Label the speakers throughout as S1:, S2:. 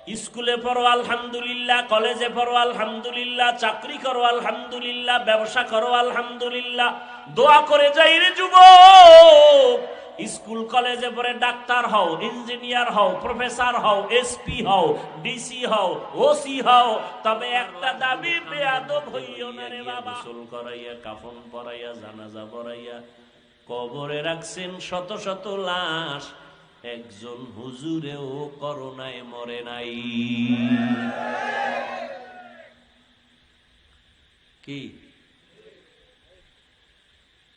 S1: স্কুলে পড়ো আলহামদুলিল্লাহ, কলেজে পড়ো আলহামদুলিল্লাহ, চাকরি করো আলহামদুলিল্লাহ, ব্যবসা করো আলহামদুলিল্লাহ। দোয়া করে যাই রে যুবক, স্কুল কলেজে পড়ে ডাক্তার হও, ইঞ্জিনিয়ার হও, প্রফেসর হও, এসপি হও, ডিসি হও, ওসি হও, তবে একটা দাবি, বেয়াদব হইও না রে বাবা। গোসল করাইয়া, কাফন পরাইয়া, জানাজা পড়াইয়া কবরে রাখছেন শত শত লাশ, একজন হুজুরেও করোনায় মরে নাই। কি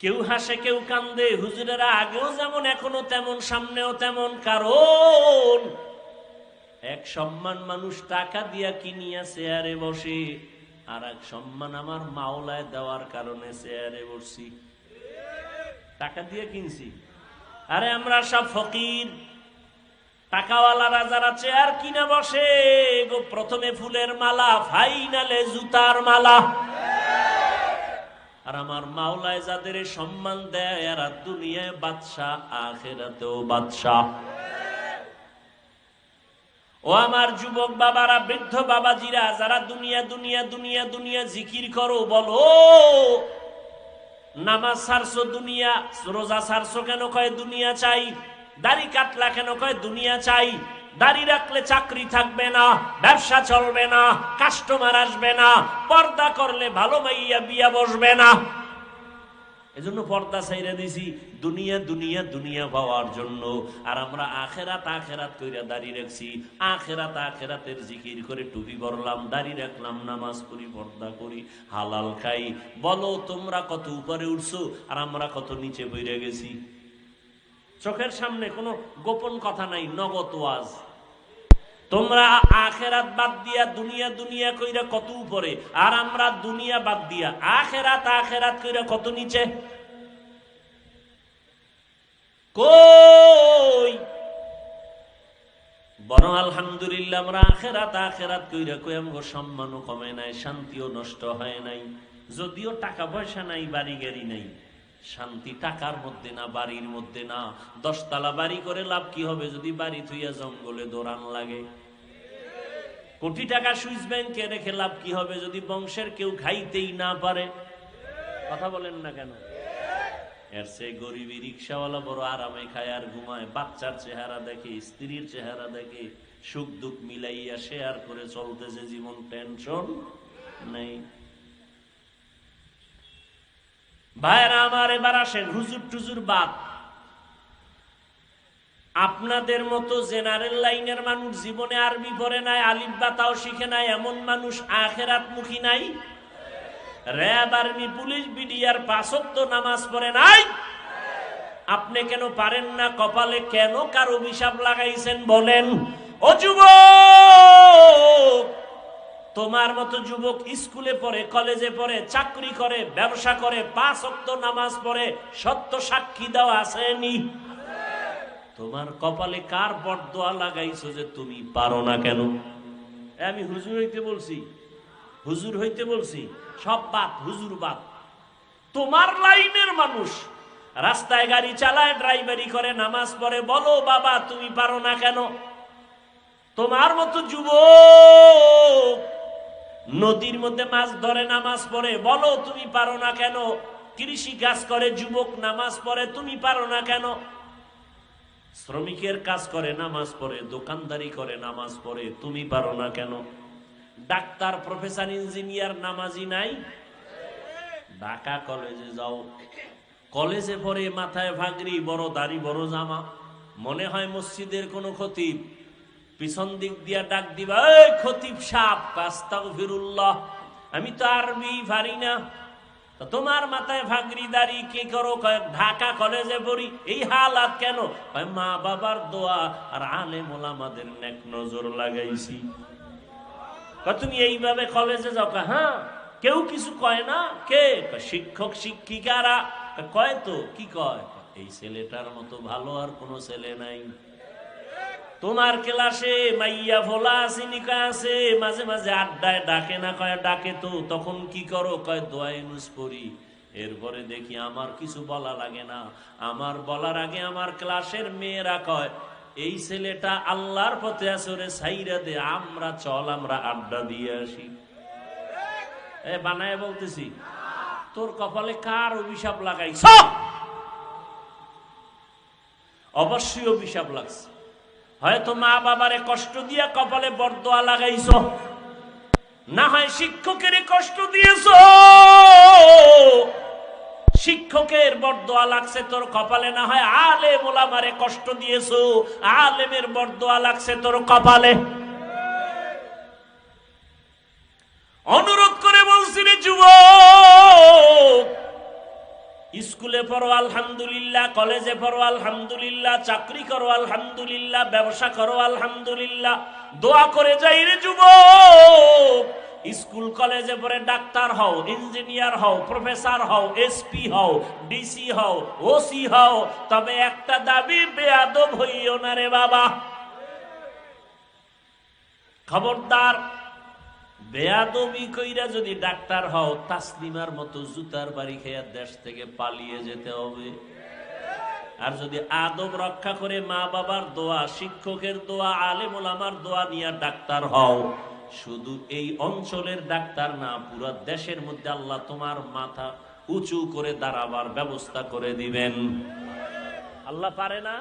S1: কেউ হাসে কেউ কান্দে, হুজুরেরা আগেও যেমন এখনো তেমন, সামনেও তেমন। কারণ এক সম্মান মানুষ টাকা দিয়া কিনিয়া চেয়ারে বসে, আর এক সম্মান আমার মাওলায় দেওয়ার কারণে চেয়ারে বসছি। টাকা দিয়ে কিনছি, আরে আমরা সব ফকির। টাকাওয়ালারা যারা চেয়ার কিনা বসে গো, প্রথমে ফুলের মালা, ফাইনালে জুতার মালা। আর আমার মাওলায় যাদের সম্মান দেয়, এরা দুনিয়ায় বাদশাহ, আখিরাতেও বাদশাহ। ও আমার যুবক বাবারা, বৃদ্ধ বাবাজিরা, যারা দুনিয়া দুনিয়া দুনিয়া দুনিয়া জিকির করো, বলো নামাজ ছাড়ছো দুনিয়া, রোজা ছাড়ছো কেন? কয় দুনিয়া চাই। দাড়ি কাটলা কেন? কয় দুনিয়া চাই। দাড়ি রাখলে চাকরি থাকবে না, ব্যবসা চলবে না, কাস্টমার আসবে না, পর্দা করলে ভালো মাইয়া বিয়া বসবে না। এজন্য পর্দা ছাইরা দিছি, দুনিয়া দুনিয়া দুনিয়া পাওয়ার জন্য। আর আমরা আখেরাত আখেরাত কইরা দাড়ি রাখছি, আখেরাত আখেরাতের জিকির করে টুপি পরলাম, দাড়ি রাখলাম, নামাজ পড়ি, পর্দা করি, হালাল খাই। বলো তোমরা কত উপরে উঠছো আর আমরা কত নিচে বইরে গেছি। চোখের সামনে কোনো গোপন কথা নাই, নগদ ওয়াজ। তোমরা আখেরাত বাদ দিয়া দুনিয়া দুনিয়া কইরা কত উপরে, আর আমরা দুনিয়া বাদ দিয়া আখেরাত আখেরাত কইরা কত নিচে। কই বরং আলহামদুলিল্লাহ আমরা আখেরাত আখেরাত কইরা কই আমগো সম্মানও কমে নাই, শান্তিও নষ্ট হয় নাই। যদিও টাকা পয়সা নাই, বাড়ি গাড়ি নাই, শান্তি টাকার মধ্যে না, বাড়ির মধ্যে না। 10 তলা বাড়ি করে লাভ কি হবে যদি বাড়ি থুইয়া জঙ্গলে দৌড়ান লাগে? কোটি টাকা সুইস ব্যাংকে রেখে লাভ কি হবে যদি বংশের কেউ খাইতেই না পারে? কথা বলেন না কেন? এর সে গরিবী রিক্সাওয়ালা বড় আরামে খায় আর ঘুমায়, বাচ্চার চেহারা দেখে, স্ত্রীর চেহারা দেখে, সুখ দুঃখ মিলাইয়া শেয়ার করে চলতেছে জীবন, টেনশন নেই। ভাইরা আমার, এবার আসেন হুজুর টুজুর বাদ। আপনাদের মতো জেনারেল লাইনের মানুষ জীবনে আরবি পড়ে নাই, আলিফ বা তাও শিখে নাই, এমন মানুষ আখেরাত মুখী নাই। র‍্যাব, আর্মি, পুলিশ, বিডিআর 5 ওয়াক্ত নামাজ পড়ে নাই। আপনি কেন পারেন না? কপালে কেন কার অভিশাপ লাগাইছেন বলেন? ও যুবক, তোমার মতো যুবক স্কুলে পড়ে, কলেজে পড়ে, চাকরি করে, ব্যবসা করে, 5 ওয়াক্ত নামাজ পড়ে, সত্য সাক্ষী দেওয়া আসেনি? তোমার কপালে কার বরদোয়া লাগাইছো যে তুমি পারো না কেন? আমি হুজুর হইতে বলছি, হুজুর হইতে বলছি, সব বাদ, হুজুর বাদ। তোমার লাইনের মানুষ রাস্তায় গাড়ি চালায়, ড্রাইভারি করে, নামাজ পড়ে, বলো বাবা তুমি পারো না কেন? তোমার মতো যুবক নদীর মধ্যে মাছ ধরে, নামাজ পড়ে, বলো তুমি পারো না কেন? কৃষি কাজ করে যুবক, নামাজ পড়ে, তুমি পারো না কেন? শ্রমিকের কাজ করে, নামাজ পড়ে, দোকানদারি করে, নামাজ পড়ে, তুমি পারো না কেন? ডাক্তার, প্রফেসর, ইঞ্জিনিয়ার নামাজি নাই? ঢাকা কলেজে যাও, কলেজে পড়ে, মাথায় ভাগরি, বড় দাড়ি, বড় জামা, মনে হয় মসজিদের কোনো খতিব। পিছন দিক দিয়া ডাক দিবা, এই খতিব সাহেব, আস্তাগফিরুল্লাহ, আমি তো আরবি পারি না। তোমার মাথায় ভাগরি, দাড়ি, কি করো? ঢাকা কলেজে পড়ি। এই হালাত কেন? মা বাবার দোয়া আর আলেম ওলামাদের নেক নজর লাগাইছি। তুমি এইভাবে কলেজে যাও? হ্যাঁ, কেউ কিছু কয় না? কে? শিক্ষক শিক্ষিকারা কয়। তো কি কয়? এই ছেলেটার মতো ভালো আর কোনো ছেলে নাই। তোমার ক্লাসে মাইয়া ভোলা আসেনি? কয় আছে। মাঝে মাঝে আড্ডায় ডাকে না? কয় ডাকে তো। তখন কি করো? কয় দোয়া ইউনুস পড়ি। এরপরে দেখি আমার কিছু বলা লাগে না, আমার বলার আগে আমার ক্লাসের মেয়েরা কয় এই ছেলেটা আল্লাহর পথে আছে, ওরে সাইরা দে, আমরা চল আমরা আড্ডা দিয়ে আসি। বানায় বলতেছি, তোর কপালে কার অভিশাপ লাগাইছ? অবশ্যই অভিশাপ লাগছে। হয়তো মা বাবারে কষ্ট দিয়া কপালে বরদোয়া লাগাইছ, না হয় শিক্ষকের কষ্ট দিয়েছ, শিক্ষকের বরদোয়া লাগছে তোর কপালে, না হয় আলেম ওলামারে কষ্ট দিয়েছ, আলেমের বরদোয়া লাগছে তোর কপালে। অনুরোধ করে বলছি রে যুবক, স্কুলে পড়ো আলহামদুলিল্লাহ, কলেজে পড়ো আলহামদুলিল্লাহ, চাকরি করো আলহামদুলিল্লাহ, ব্যবসা করো আলহামদুলিল্লাহ, দোয়া করে যাই রে যুবক। স্কুল কলেজে পড়ে ডাক্তার হও, ইঞ্জিনিয়ার হও, প্রফেসর হও, এসপি হও, ডিসি হও, ওসি হও, তবে একটা দাবি, বেয়াদব হইও না রে বাবা। খবরদার, বেয়াদবি কইরা যদি ডাক্তার হও, তাসলিমার মতো জুতার বাড়ি খেয়ে দেশ থেকে পালিয়ে যেতে হবে। আর যদি আদব রক্ষা করে মা বাবার দোয়া, শিক্ষকের দোয়া, আলেম ওলামার দোয়া নিয়ে ডাক্তার হও, শুধু এই অঞ্চলের ডাক্তার না, পুরো দেশের মধ্যে আল্লাহ তোমার মাথা উঁচু করে দাঁড়াবার ব্যবস্থা করে দিবেন। আল্লাহ পারে না?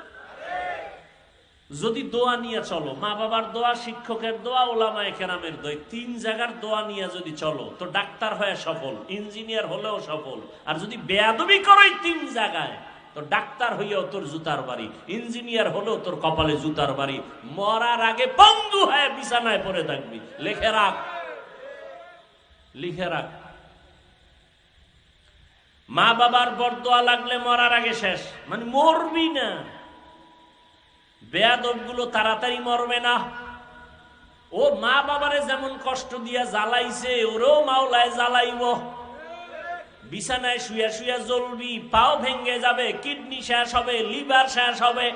S1: যদি দোয়া নিয়ে চলো, মা বাবার দোয়া, শিক্ষকের দোয়া, ওলামায়ে কেরামের দোয়া, তিন জায়গার দোয়া নিয়ে যদি চলো, তো ডাক্তার হয়ে সফল, ইঞ্জিনিয়ার হলেও সফল। আর যদি বেয়াদবি করো তিন জায়গায়, তো ডাক্তার হইয়াও তোর জুতার বাড়ি, ইঞ্জিনিয়ার হলেও তোর কপালে জুতার বাড়ি, মরার আগে পঙ্গু হয়ে বিছানায় পড়ে থাকবি। লিখে রাখ, লিখে রাখ। মা বাবার বরদোয়া লাগলে মরার আগে শেষ, মানে মরবি না। বেয়াদব গুলো তাড়াতাড়ি মরবে না। ও মা বাবারে যেমন কষ্ট দিয়া জ্বালাইছে, ওরেও মাওলায় জ্বালাইব। বিছানায় শুয়া শুয়া জ্বলবি, পাও ভেঙে যাবে, কিডনি শেষ হবে, লিভার শেষ হবে,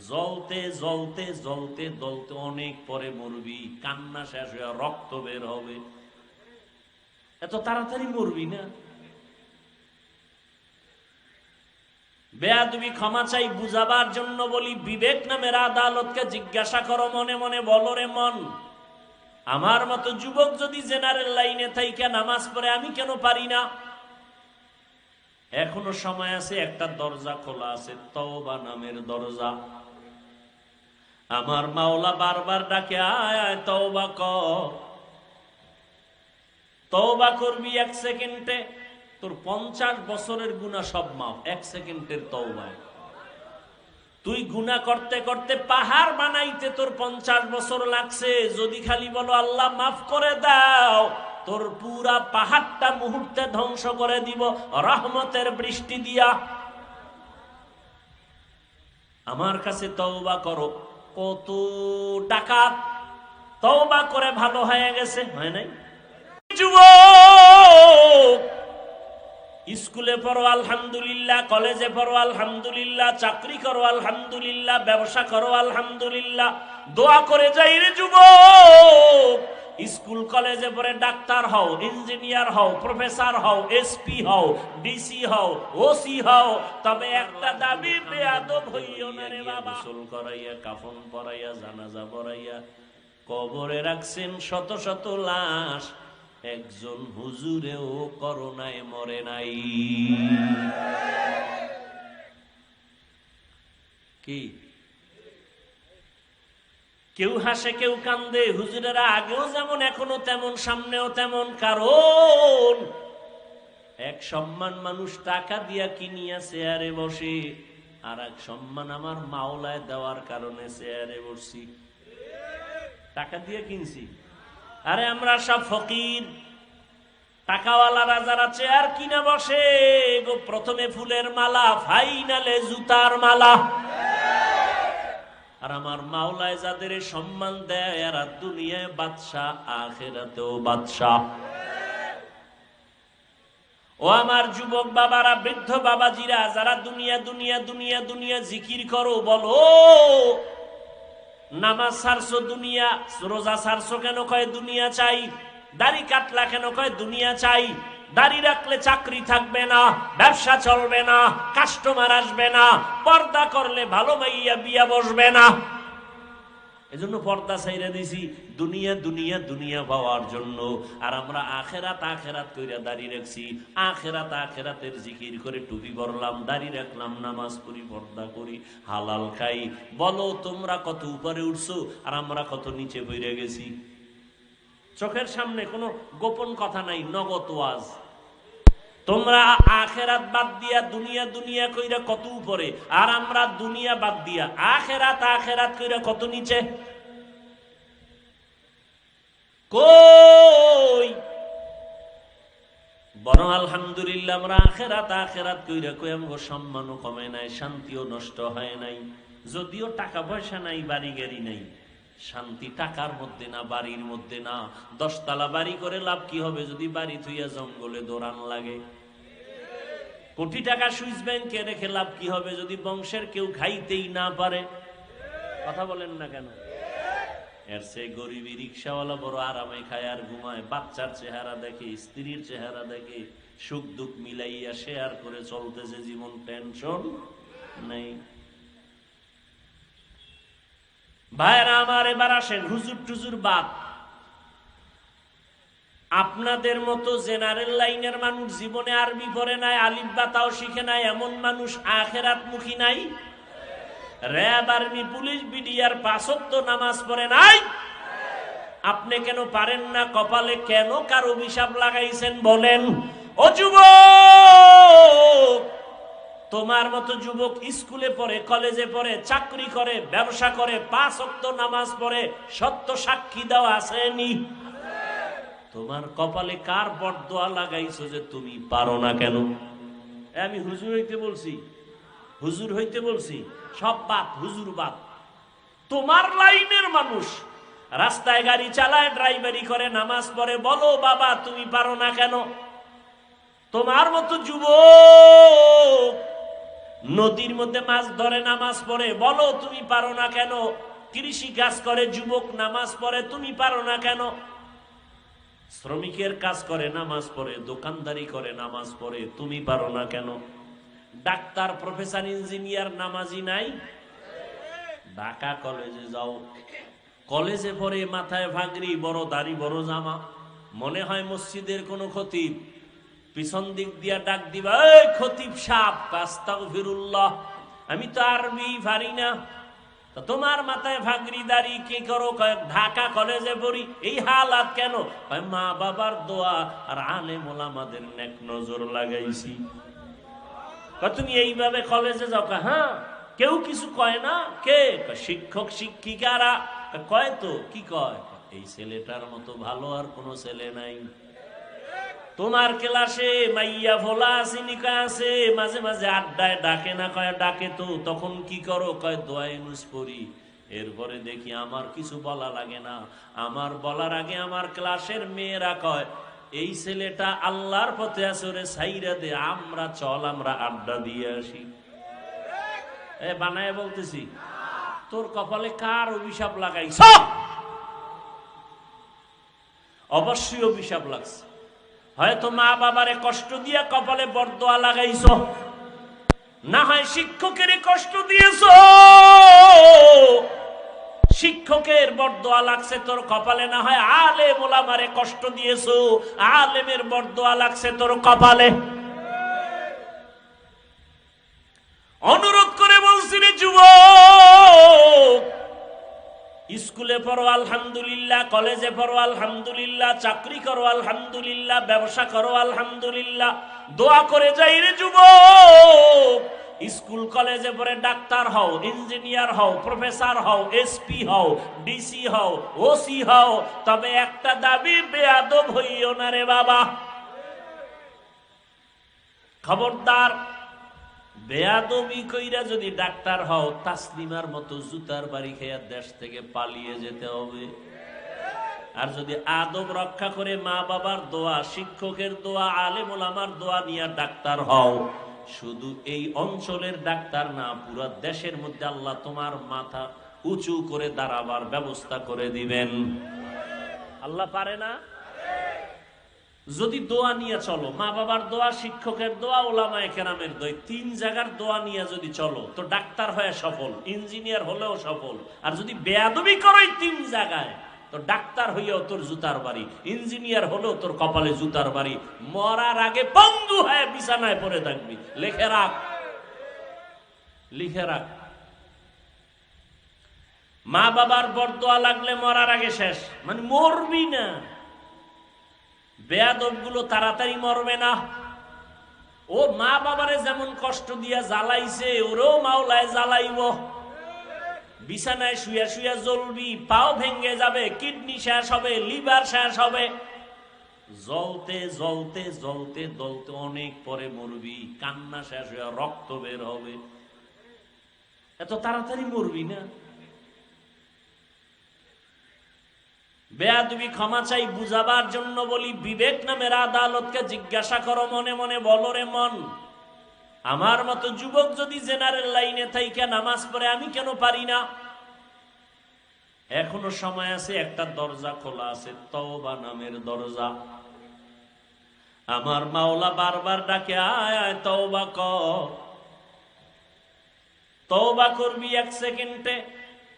S1: জ্বলতে জ্বলতে জ্বলতে জ্বলতে অনেক পরে মরবি, কান্না শেষ হয়ে রক্ত বের হবে। এত তাড়াতাড়ি মরবি না। বেয়াদবি ক্ষমা চাই, বুঝাবার জন্য বলি, বিবেক নামের আদালতকে জিজ্ঞাসা করো, মনে মনে বলো রে মন, আমার মতো যুবক যদি জেনারেল লাইনে থাইকা নামাজ পড়ে, আমি কেন পারি না? এখনো সময় আছে, একটা দরজা খোলা আছে, তওবা নামের দরজা। আমার মাওলা বারবার ডাকে, আয় আয় তওবা কর। তওবা করবি 1 সেকেন্ডে, তোর 50 বছরের গুনাহ সব মাফ 1 সেকেন্ডের তওবায়। তুই গুনাহ করতে করতে পাহাড় বানাইতে তোর 50 বছর লাগছে, যদি খালি বলো আল্লাহ মাফ করে দাও, তোর পুরা পাহাড়টা মুহূর্তে ধ্বংস করে দিব রহমতের বৃষ্টি দিয়া। আমার কাছে তওবা করো। কত ডাকাত তওবা করে ভালো হয়ে গেছে, হয় নাই? যুবক, স্কুলে পড়ো আলহামদুলিল্লাহ, কলেজে পড়ো আলহামদুলিল্লাহ, চাকরি করো আলহামদুলিল্লাহ, ব্যবসা করো আলহামদুলিল্লাহ, দোয়া করে যাই রে যুবক। স্কুল কলেজে পড়ে ডাক্তার হও, ইঞ্জিনিয়ার হও, প্রফেসর হও, এসপি হও, ডিসি হও, ওসি হও, তবে একটা দাবি, বেয়াদব হইও না রে বাবা। গোসল করাইয়া, কাফন পরাইয়া, জানাজা পড়াইয়া কবরে রাখছেন শত শত লাশ, একজন হুজুরেও করোনায় মরে নাই। কি কেউ হাসে কেউ কান্দে, হুজুরেরা আগেও যেমন এখনো তেমন, সামনেও তেমন। কারণ এক সম্মান মানুষ টাকা দিয়া কিনিয়া চেয়ারে বসে, আর এক সম্মান আমার মাওলায় দেওয়ার কারণে চেয়ারে বসছি। টাকা দিয়ে কিনছি। আরে আমরা সব ফকির। টাকাওয়ালারা যারা চেয়ার কিনা বসে, গো প্রথমে ফুলের মালা, ফাইনালে জুতার মালা। আর আমার মাওলায় যাদের সম্মান দেয়, এরা দুনিয়ায় বাদশা, আখিরাতেও বাদশা। ও আমার যুবক বাবারা, বৃদ্ধ বাবাজিরা, যারা দুনিয়া দুনিয়া দুনিয়া দুনিয়া জিকির করো, বলো নামাজ ছাড়ছো দুনিয়া, রোজা ছাড়ছো কেন? কয় দুনিয়া চাই। দাড়ি কাটলা কেন? কয় দুনিয়া চাই। দাড়ি রাখলে চাকরি থাকবে না, ব্যবসা চলবে না, কাস্টমার আসবে না, পর্দা করলে ভালো মাইয়া বিয়া বসবে না। এজন্য পর্দা ছাইরা দিছি দুনিয়া দুনিয়া দুনিয়া পাওয়ার জন্য। আর আমরা আখেরাত আখেরাত কইরা দাড়ি রাখছি, আখেরাত আখেরাতের জিকির করে টুপি পরলাম, দাড়ি রাখলাম, নামাজ পড়ি, পর্দা করি, হালাল খাই। বলো তোমরা কত উপরে উঠছো আর আমরা কত নিচে পড়ে গেছি। চোখের সামনে কোনো গোপন কথা নাই, নগদ ওয়াজ। তোমরা আখেরাত বাদ দিয়া দুনিয়া দুনিয়া কইরা কত উপরে, আর আমরা দুনিয়া বাদ দিয়া আখেরাত আখেরাত কইরা কত নিচে। কই বরং আলহামদুলিল্লাহ আমরা আখেরাত আখেরাত কইরা কই আমগো সম্মানও কমে নাই, শান্তিও নষ্ট হয় নাই। যদিও টাকা পয়সা নাই, বাড়ি গাড়ি নাই, শান্তি টাকার মধ্যে না, বাড়ির মধ্যে না। 10 তলা বাড়ি করে লাভ কি হবে যদি বাড়ি থুইয়া জঙ্গলে দৌড়ান লাগে? কোটি টাকা সুইস ব্যাংকে রেখে লাভ কি হবে যদি বংশের কেউ খাইতেই না পারে? কথা বলেন না কেন? এর চেয়ে গরিবী রিক্সাওয়ালা বড় আরামে খায় আর ঘুমায়, বাচ্চার চেহারা দেখে, স্ত্রীর চেহারা দেখে, সুখ দুঃখ মিলাইয়া শেয়ার করে চলতেছে জীবন, টেনশন নেই। ভাইরা আমার, এবার আসেন হুজুর টুজুর বাদ। আপনাদের মতো জেনারেল লাইনের মানুষ জীবনে আরবি পড়ে নাই, আলিফ বা তাও শিখে নাই, এমন মানুষ আখেরাত মুখী নাই। র‍্যাব, আর্মি, পুলিশ, বিডিআর 5 ওয়াক্ত নামাজ পড়ে নাই। আপনি কেন পারেন না? কপালে কেন কার অভিশাপ লাগাইছেন বলেন? ও যুবক, তোমার মতো যুবক স্কুলে পড়ে, কলেজে পড়ে, চাকরি করে, ব্যবসা করে, 5 ওয়াক্ত নামাজ পড়ে, সত্য সাক্ষী দেওয়া আসেনি? তোমার কপালে কার বরদোয়া লাগাইছো যে তুমি পারো না কেন? আমি হুজুর হইতে বলছি, হুজুর হইতে বলছি, সব বাদ, হুজুর বাদ। তোমার লাইনের মানুষ রাস্তায় গাড়ি চালায়, ড্রাইভারি করে, নামাজ পড়ে, বলো বাবা তুমি পারো না কেন? তোমার মতো যুবক নদীর মধ্যে মাছ ধরে, নামাজ পড়ে, বলো তুমি পারো না কেন? কৃষি কাজ করে যুবক, নামাজ পড়ে, তুমি পারো না কেন? শ্রমিকের কাজ করে, নামাজ পড়ে, দোকানদারি করে, নামাজ পড়ে, তুমি পারো না কেন? ডাক্তার, প্রফেসর, ইঞ্জিনিয়ার নামাজি নাই? ঢাকা কলেজে যাও, কলেজে পড়ে, মাথায় ভাগরি, বড় দাড়ি, বড় জামা, মনে হয় মসজিদের কোনো খতিব। পিছন দিক দিয়া ডাক দিবা, এই খতিব সাহেব, আস্তাগফিরুল্লাহ, আমি তো আরবি পারি না। তোমার মাথায় ভাগরি, দাড়ি, কি করো? ঢাকা কলেজে পড়ি। এই হালাত কেন? মা বাবার দোয়া আর আলেম ওলামাদের নেক নজর লাগাইছি। তুমি এইভাবে কলেজে যাও? হ্যাঁ, কেউ কিছু কয় না? কে? শিক্ষক শিক্ষিকারা কয়। তো কি কয়? এই ছেলেটার মতো ভালো আর কোনো ছেলে নাই। তোমার ক্লাসে মাইয়া ভোলা আসিনিকা আছে, মাঝে মাঝে আড্ডায় ডাকে না? কয় ডাকে তো। তখন কি করো? কয় দোয়ায়ে নুস পড়ি। এরপরে দেখি আমার কিছু বলা লাগে না, আমার বলার আগে আমার ক্লাসের মেয়েরা কয় এই ছেলেটা আল্লাহর পথে আছে, ওরে সাইরা দে, আমরা চল, আমরা আড্ডা দিয়ে আসি। বানায় বলতেছি, তোর কপালে কার অভিশাপ লাগাইছ? অবশ্যই অভিশাপ লাগছে। হয়তো মা বাবারে কষ্ট দিয়া কপালে বরদোয়া লাগাইছ, না হয় শিক্ষকের কষ্ট দিয়েছ, শিক্ষকের বরদোয়া লাগছে তোর কপালে, না হয় আলেম ওলামারে কষ্ট দিয়েছ, আলেমের বরদোয়া লাগছে তোর কপালে। অনুরোধ করে বলছি রে যুবক, স্কুলে পড়ো আলহামদুলিল্লাহ, কলেজে পড়ো আলহামদুলিল্লাহ, চাকরি করো আলহামদুলিল্লাহ, ব্যবসা করো আলহামদুলিল্লাহ, দোয়া করে যাই রে যুবক। স্কুল কলেজে পড়ে ডাক্তার হও, ইঞ্জিনিয়ার হও, প্রফেসর হও, এসপি হও, ডিসি হও, ওসি হও, তবে একটা দাবি, বেয়াদব হইও না রে বাবা। খবরদার, বেয়াদবি কইরা যদি ডাক্তার হও, তাসলিমার মতো জুতার বাড়ি খেয়ে দেশ থেকে পালিয়ে যেতে হবে। আর যদি আদব রক্ষা করে মা বাবার দোয়া, শিক্ষকের দোয়া, আলেম ওলামার দোয়া নিয়ে ডাক্তার হও, শুধু এই অঞ্চলের ডাক্তার না, পুরো দেশের মধ্যে আল্লাহ তোমার মাথা উঁচু করে দাঁড়াবার ব্যবস্থা করে দিবেন। আল্লাহ পারে না? যদি দোয়া নিয়ে চলো, মা বাবার দোয়া, শিক্ষকের দোয়া, ওলামায়ে কেরামের দোয়া, 3 জায়গার দোয়া নিয়ে যদি চলো তো ডাক্তার হয়ে সফল, ইঞ্জিনিয়ার হলেও সফল। আর যদি বেয়াদবি করো 3 জায়গায় তো ডাক্তার হইয়াও তোর জুতার বাড়ি, ইঞ্জিনিয়ার হলেও তোর কপালে জুতার বাড়ি, মরার আগে বন্ধু হয়ে বিছানায় পড়ে থাকবি। লিখে রাখ, লিখে রাখ। মা বাবার বরদোয়া লাগলে মরার আগে শেষ, মানে মরবি না। বেয়াদব গুলো তাড়াতাড়ি মরবে না। ও মা বাবারে যেমন কষ্ট দিয়া জ্বালাইছে, ওরেও মাওলায় জ্বালাইব। বিছানায় শুয়া শুয়া জ্বলবি, পাও ভেঙে যাবে, কিডনি শেষ হবে, লিভার শেষ হবে। জ্বলতে জ্বলতে জ্বলতে জ্বলতে অনেক পরে মরবি, কান্না শেষ হয়ে রক্ত বের হবে। এত তাড়াতাড়ি মরবি না। বেয়াদবি ক্ষমা চাই, বুঝাবার জন্য বলি, বিবেক নামের আদালতকে জিজ্ঞাসা করো, মনে মনে বলো রে মন, আমার মতো যুবক যদি জেনারেল লাইনে থাইকা নামাজ পড়ে আমি কেন পারি না? এখনো সময় আছে, একটা দরজা খোলা আছে, তওবা নামের দরজা। আমার মাওলা বারবার ডাকে, আয় আয় তওবা কর। তওবা করবি 1 সেকেন্ডে,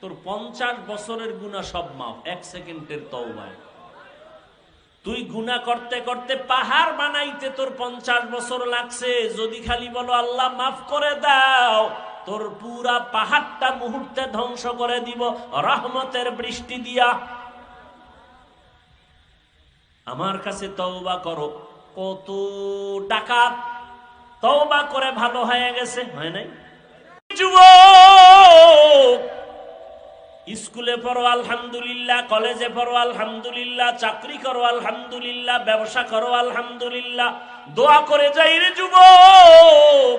S1: তোর 50 বছরের গুনাহ সব মাফ 1 সেকেন্ডের তওবায়। তুই গুনাহ করতে করতে পাহাড় বানাইতে তোর 50 বছর লাগছে, যদি খালি বলো আল্লাহ মাফ করে দাও, তোর পুরা পাহাড়টা মুহূর্তে ধ্বংস করে দিব রহমতের বৃষ্টি দিয়া। আমার কাছে তওবা করো। কত ডাকাত তওবা করে ভালো হয়ে গেছে, হয় নাই? যুবক, স্কুলে পড়ো আলহামদুলিল্লাহ, কলেজে পড়ো আলহামদুলিল্লাহ, চাকরি করো আলহামদুলিল্লাহ, ব্যবসা করো আলহামদুলিল্লাহ। দোয়া করে যাই রে যুবক,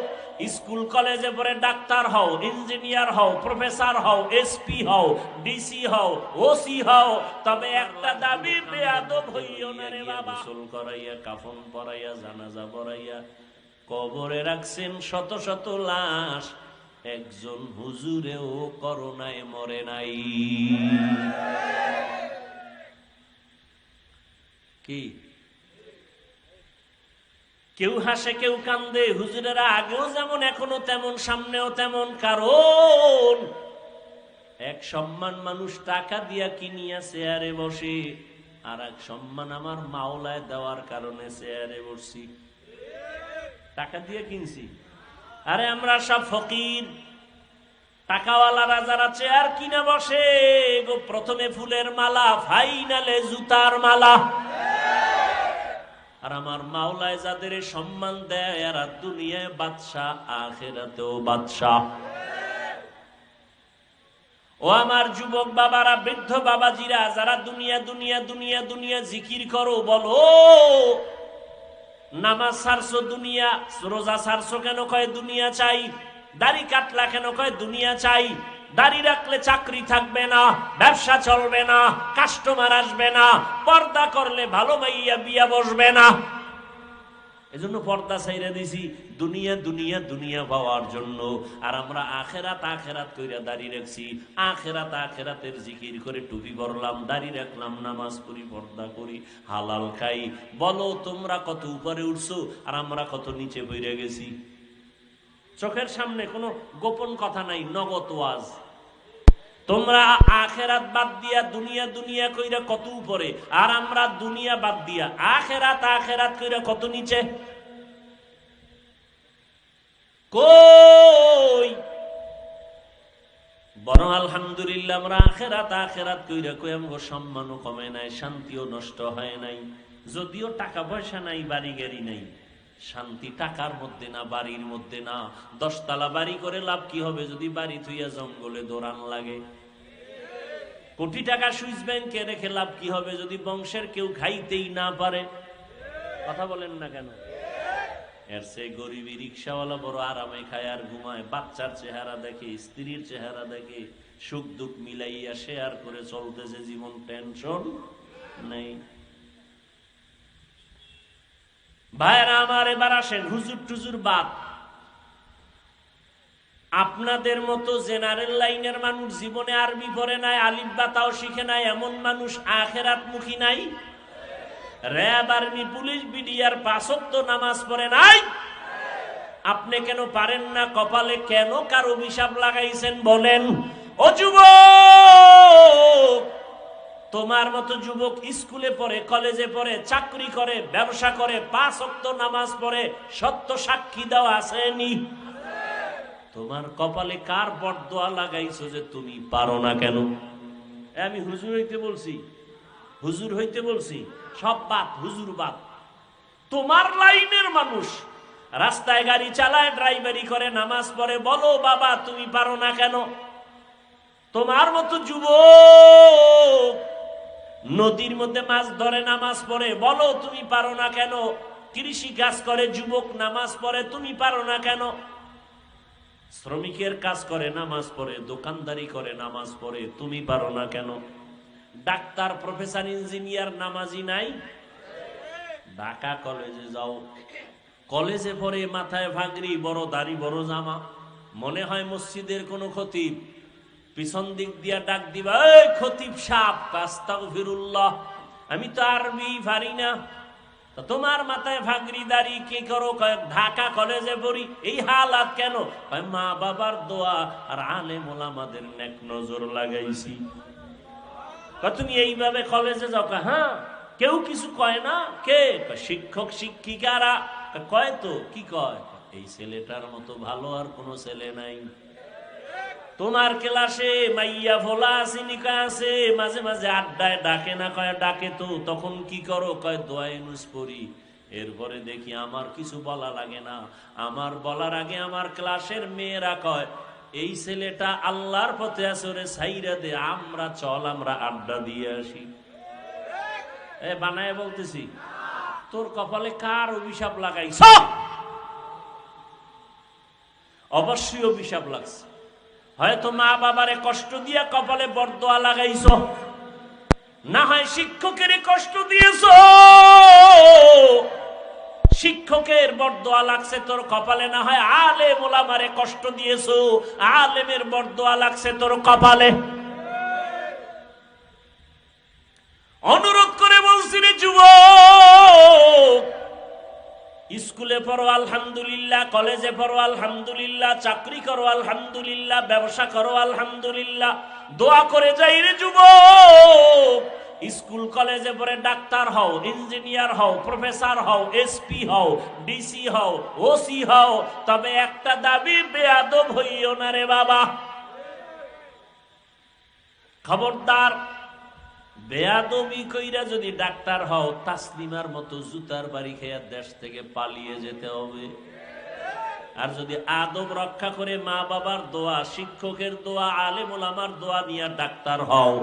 S1: স্কুল কলেজে পড়ে ডাক্তার হও, ইঞ্জিনিয়ার হও, প্রফেসর হও, এসপি হও, ডিসি হও, ওসি হও, তবে একটা দাবি, বেয়াদব হইও না রে বাবা। গোসল করাইয়া, কাফন পরাইয়া, জানাজা পড়াইয়া কবরে রাখছেন শত শত লাশ, একজন হুজুরেও করোনায় মরে নাই। কি কেউ হাসে কেউ কান্দে, হুজুরেরা আগেও যেমন এখনো তেমন, সামনেও তেমন। কারণ এক সম্মান মানুষ টাকা দিয়া কিনিয়া চেয়ারে বসে, আর এক সম্মান আমার মাওলায় দেওয়ার কারণে চেয়ারে বসছি। টাকা দিয়ে কিনছি, আরে আমরা সব ফকির। টাকাওয়ালারা যারা চেয়ার কিনা বসে গো, প্রথমে ফুলের মালা, ফাইনালে জুতার মালা। আর আমার মাওলায় যাদের সম্মান দেয়, আর দুনিয়ায় বাদশা, আখিরাতেও বাদশা। ও আমার যুবক বাবারা, বৃদ্ধ বাবাজিরা, যারা দুনিয়া দুনিয়া দুনিয়া দুনিয়া জিকির করো, বলো নামাজ ছাড়ছো দুনিয়া, রোজা ছাড়ছো কেন? কয় দুনিয়া চাই। দাড়ি কাটলা কেন? কয় দুনিয়া চাই। দাড়ি রাখলে চাকরি থাকবে না, ব্যবসা চলবে না, কাস্টমার আসবে না, পর্দা করলে ভালো মাইয়া বিয়া বসবে না। এজন্য পর্দা ছাইরা দিছি, দুনিয়া দুনিয়া দুনিয়া পাওয়ার জন্য। আর আমরা আখেরাত আখেরাত কইরা দাড়ি রাখছি, আখেরাত আখেরাতের জিকির করে টুপি পরলাম, দাড়ি রাখলাম, নামাজ পড়ি, পর্দা করি, হালাল খাই। বলো তোমরা কত উপরে উঠছো আর আমরা কত নিচে বইরে গেছি। চোখের সামনে কোনো গোপন কথা নাই, নগদ ওয়াজ। তোমরা আখেরাত বাদ দিয়া দুনিয়া দুনিয়া কইরা কত উপরে, আর আমরা দুনিয়া বাদ দিয়া আখেরাত আখেরাত কইরা কত নিচে। কই বরং আলহামদুলিল্লাহ আমরা আখেরাত আখেরাত কইরা কই আমগো সম্মানও কমে নাই, শান্তিও নষ্ট হয় নাই। যদিও টাকা পয়সা নাই, বাড়ি গাড়ি নাই, শান্তি টাকার মধ্যে না, বাড়ির মধ্যে না। 10 তলা বাড়ি করে লাভ কি হবে যদি বাড়ি থুইয়া জঙ্গলে দৌড়ান লাগে? কোটি টাকা সুইস ব্যাংকে রেখে লাভ কি হবে যদি বংশের কেউ খাইতেই না পারে? কথা বলেন না কেন? এর চেয়ে গরিবী রিক্সাওয়ালা বড় আরামে খায় আর ঘুমায়, বাচ্চার চেহারা দেখে, স্ত্রীর চেহারা দেখে, সুখ দুঃখ মিলাইয়া শেয়ার করে চলতেছে জীবন, টেনশন নেই। ভাইরা আমার, এবার আসেন হুজুর টুজুর বাদ। আপনাদের মতো জেনারেল লাইনের মানুষ জীবনে আরবি পড়ে নাই, আলিফ বা তাও শিখে নাই, এমন মানুষ আখেরাত মুখী নাই। র‍্যাব, আর্মি, পুলিশ, বিডিআর 5 ওয়াক্ত নামাজ পড়ে নাই। আপনি কেন পারেন না? কপালে কেন কার অভিশাপ লাগাইছেন বলেন? ও যুবক, তোমার মতো যুবক স্কুলে পড়ে, কলেজে পড়ে, চাকরি করে, ব্যবসা করে, 5 ওয়াক্ত নামাজ পড়ে, সত্য সাক্ষী দেওয়া আসেনি? তোমার কপালে কার বরদোয়া লাগাইছো যে তুমি পারো না কেন? আমি হুজুর হইতে বলছি? হুজুর হইতে বলছি? সব বাদ, হুজুর বাদ। তোমার লাইনের মানুষ রাস্তায় গাড়ি চালায়, ড্রাইভারি করে, নামাজ পড়ে, বলো বাবা তুমি পারো না কেন? তোমার মতো যুবক নদীর মধ্যে মাছ ধরে, নামাজ পড়ে, বলো তুমি পারো না কেন? কৃষি কাজ করে যুবক, নামাজ পড়ে, তুমি পারো না কেন? শ্রমিকের কাজ করে, নামাজ পড়ে, দোকানদারি করে, নামাজ পড়ে, তুমি পারো না কেন? ডাক্তার, প্রফেসর, ইঞ্জিনিয়ার নামাজি নাই? ঢাকা কলেজে যাও, কলেজে পড়ে, মাথায় ভাগরি, বড় দাড়ি, বড় জামা, মনে হয় মসজিদের কোনো খতিব। পিছন দিক দিয়া ডাক দিবা, এই খতিব সাহেব, আস্তাগফিরুল্লাহ, আমি তো আরবি পারি না। তোমার মাথায় ভাগরি, দাড়ি, কি করো? ঢাকা কলেজে পড়ি। এই হালাত কেন? মা বাবার দোয়া আর আলেম ওলামাদের নেক নজর লাগাইছি। তুমি এইভাবে কলেজে যাও? হ্যাঁ, কেউ কিছু কয় না? কে? শিক্ষক শিক্ষিকারা কয়। তো কি কয়? এই ছেলেটার মতো ভালো আর কোনো ছেলে নাই। তোমার ক্লাসে মাইয়া ভোলা সিনিকা আছে, মাঝে মাঝে আড্ডায় ডাকে না? কয় ডাকে তো। তখন কি করো? কয় দোয়া ইউনুস পড়ি। এরপরে দেখি আমার কিছু বলা লাগে না, আমার বলার আগে আমার ক্লাসের মেয়েরা কয় এই ছেলেটা আল্লাহর পথে আছে, ওরে সাইরা দে, আমরা চল, আমরা আড্ডা দিয়ে আসি। এ বানায় বলতেছি, তোর কপালে কার অভিশাপ লাগাইছ? অবশ্যই অভিশাপ লাগছে। হয়তো মা বাবারে কষ্ট দিয়া কপালে বরদোয়া লাগাইছ, না হয় শিক্ষকের কষ্ট দিয়েছ, শিক্ষকের বরদোয়া লাগছে তোর কপালে, না হয় আলেম ওলামারে কষ্ট দিয়েছ, আলেমের বরদোয়া লাগছে তোর কপালে। অনুরোধ করে বলছি রে যুবক, স্কুলে পড়ো আলহামদুলিল্লাহ, কলেজে পড়ো আলহামদুলিল্লাহ, চাকরি করো আলহামদুলিল্লাহ, ব্যবসা করো আলহামদুলিল্লাহ, দোয়া করে যাই রে যুবক। স্কুল কলেজে পড়ে ডাক্তার হও, ইঞ্জিনিয়ার হও, প্রফেসর হও, এসপি হও, ডিসি হও, ওসি হও, তবে একটা দাবি, বেয়াদব হইও না রে বাবা। খবরদার, বেয়াদবি কইরা যদি ডাক্তার হও, তাসলিমার মতো জুতার বাড়ি খেয়ে দেশ থেকে পালিয়ে যেতে হবে। আর যদি আদব রক্ষা করে মা বাবার দোয়া, শিক্ষকের দোয়া, আলেম ওলামার দোয়া নিয়ে ডাক্তার হও,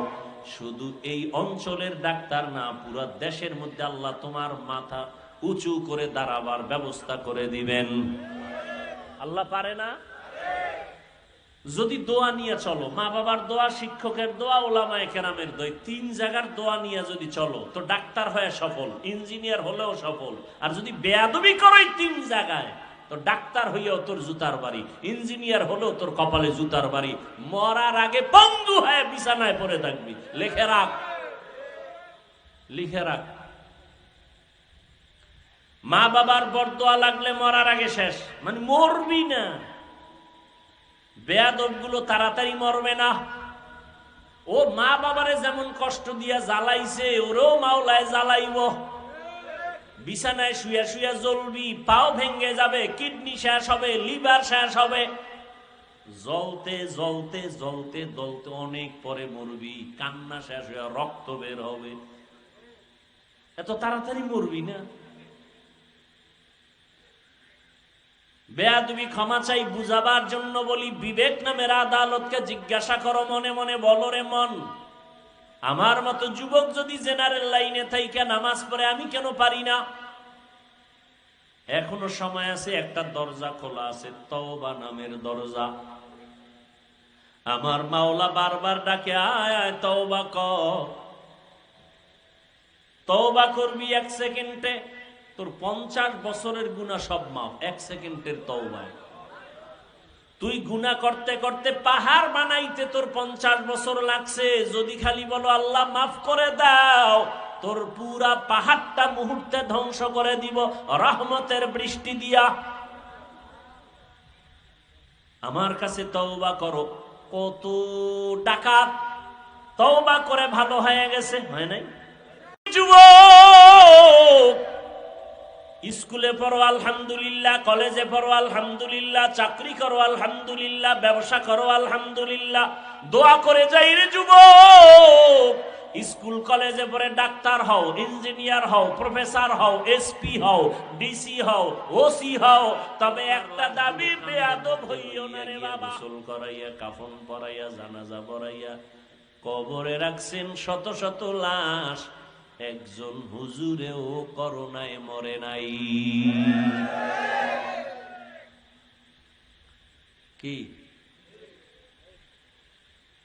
S1: শুধু এই অঞ্চলের ডাক্তার না, পুরো দেশের মধ্যে আল্লাহ তোমার মাথা উঁচু করে দাঁড়াবার ব্যবস্থা করে দিবেন। আল্লাহ পারে না? যদি দোয়া নিয়ে চলো, মা বাবার দোয়া, শিক্ষকের দোয়া, ওলামায়ে কেরামের দোয়া, 3 জায়গার দোয়া নিয়ে যদি চলো, তো ডাক্তার হয়ে সফল, ইঞ্জিনিয়ার হলেও সফল। আর যদি বেয়াদবি করো 3 জায়গায়, তো ডাক্তার হইয়াও তোর জুতার বাড়ি, ইঞ্জিনিয়ার হলেও তোর কপালে জুতার বাড়ি, মরার আগে বন্ধু হয়ে বিছানায় পড়ে থাকবি। লিখে রাখ, লিখে রাখ। মা বাবার বরদোয়া লাগলে মরার আগে শেষ, মানে মরবি না। বেয়াদব গুলো তাড়াতাড়ি মরবে না। ও মা বাবারে যেমন কষ্ট দিয়া জ্বালাইছে, ওরেও মাওলায় জ্বালাইব। বিছানায় শুয়া শুয়া জ্বলবি, পাও ভেঙে যাবে, কিডনি শেষ হবে, লিভার শেষ হবে, জ্বলতে জ্বলতে জ্বলতে জ্বলতে অনেক পরে মরবি, কান্না শেষ হয়ে রক্ত বের হবে। এত তাড়াতাড়ি মরবি না। বেয়াদবি ক্ষমা চাই, বুঝাবার জন্য বলি, বিবেক নামের আদালতকে জিজ্ঞাসা করো, মনে মনে বলো রে মন, আমার মতো যুবক যদি জেনারেল লাইনে থাইকা নামাজ পড়ে, আমি কেন পারি না? এখনো সময় আছে, একটা দরজা খোলা আছে, তওবা নামের দরজা। আমার মাওলা বারবার ডাকে, আয় আয় তওবা কর। তওবা করবি 1 সেকেন্ডে, তোর 50 বছরের গুনাহ সব মাফ 1 সেকেন্ডের তওবায়। তুই গুনাহ করতে করতে পাহাড় বানাইতে তোর 50 বছর লাগছে, যদি খালি বলো আল্লাহ মাফ করে দাও, তোর পুরা পাহাড়টা মুহূর্তে ধ্বংস করে দিব রহমতের বৃষ্টি দিয়া। আমার কাছে তওবা করো। কত ডাকাত তওবা করে ভালো হয়ে গেছে, হয় নাই? যুবক, স্কুলে পড়ো আলহামদুলিল্লাহ, কলেজে পড়ো আলহামদুলিল্লাহ, চাকরি করো আলহামদুলিল্লাহ, ব্যবসা করো আলহামদুলিল্লাহ, দোয়া করে যাই রে যুবক। স্কুল কলেজে পড়ে ডাক্তার হও, ইঞ্জিনিয়ার হও, প্রফেসর হও, এসপি হও, ডিসি হও, ওসি হও, তবে একটা দাবি, বেয়াদব হইও না রে বাবা। গোসল করাইয়া, কাফন পরাইয়া, জানাজা পড়াইয়া কবরে রাখছেন শত শত লাশ, একজন হুজুরেও করোনায় মরে নাই। কি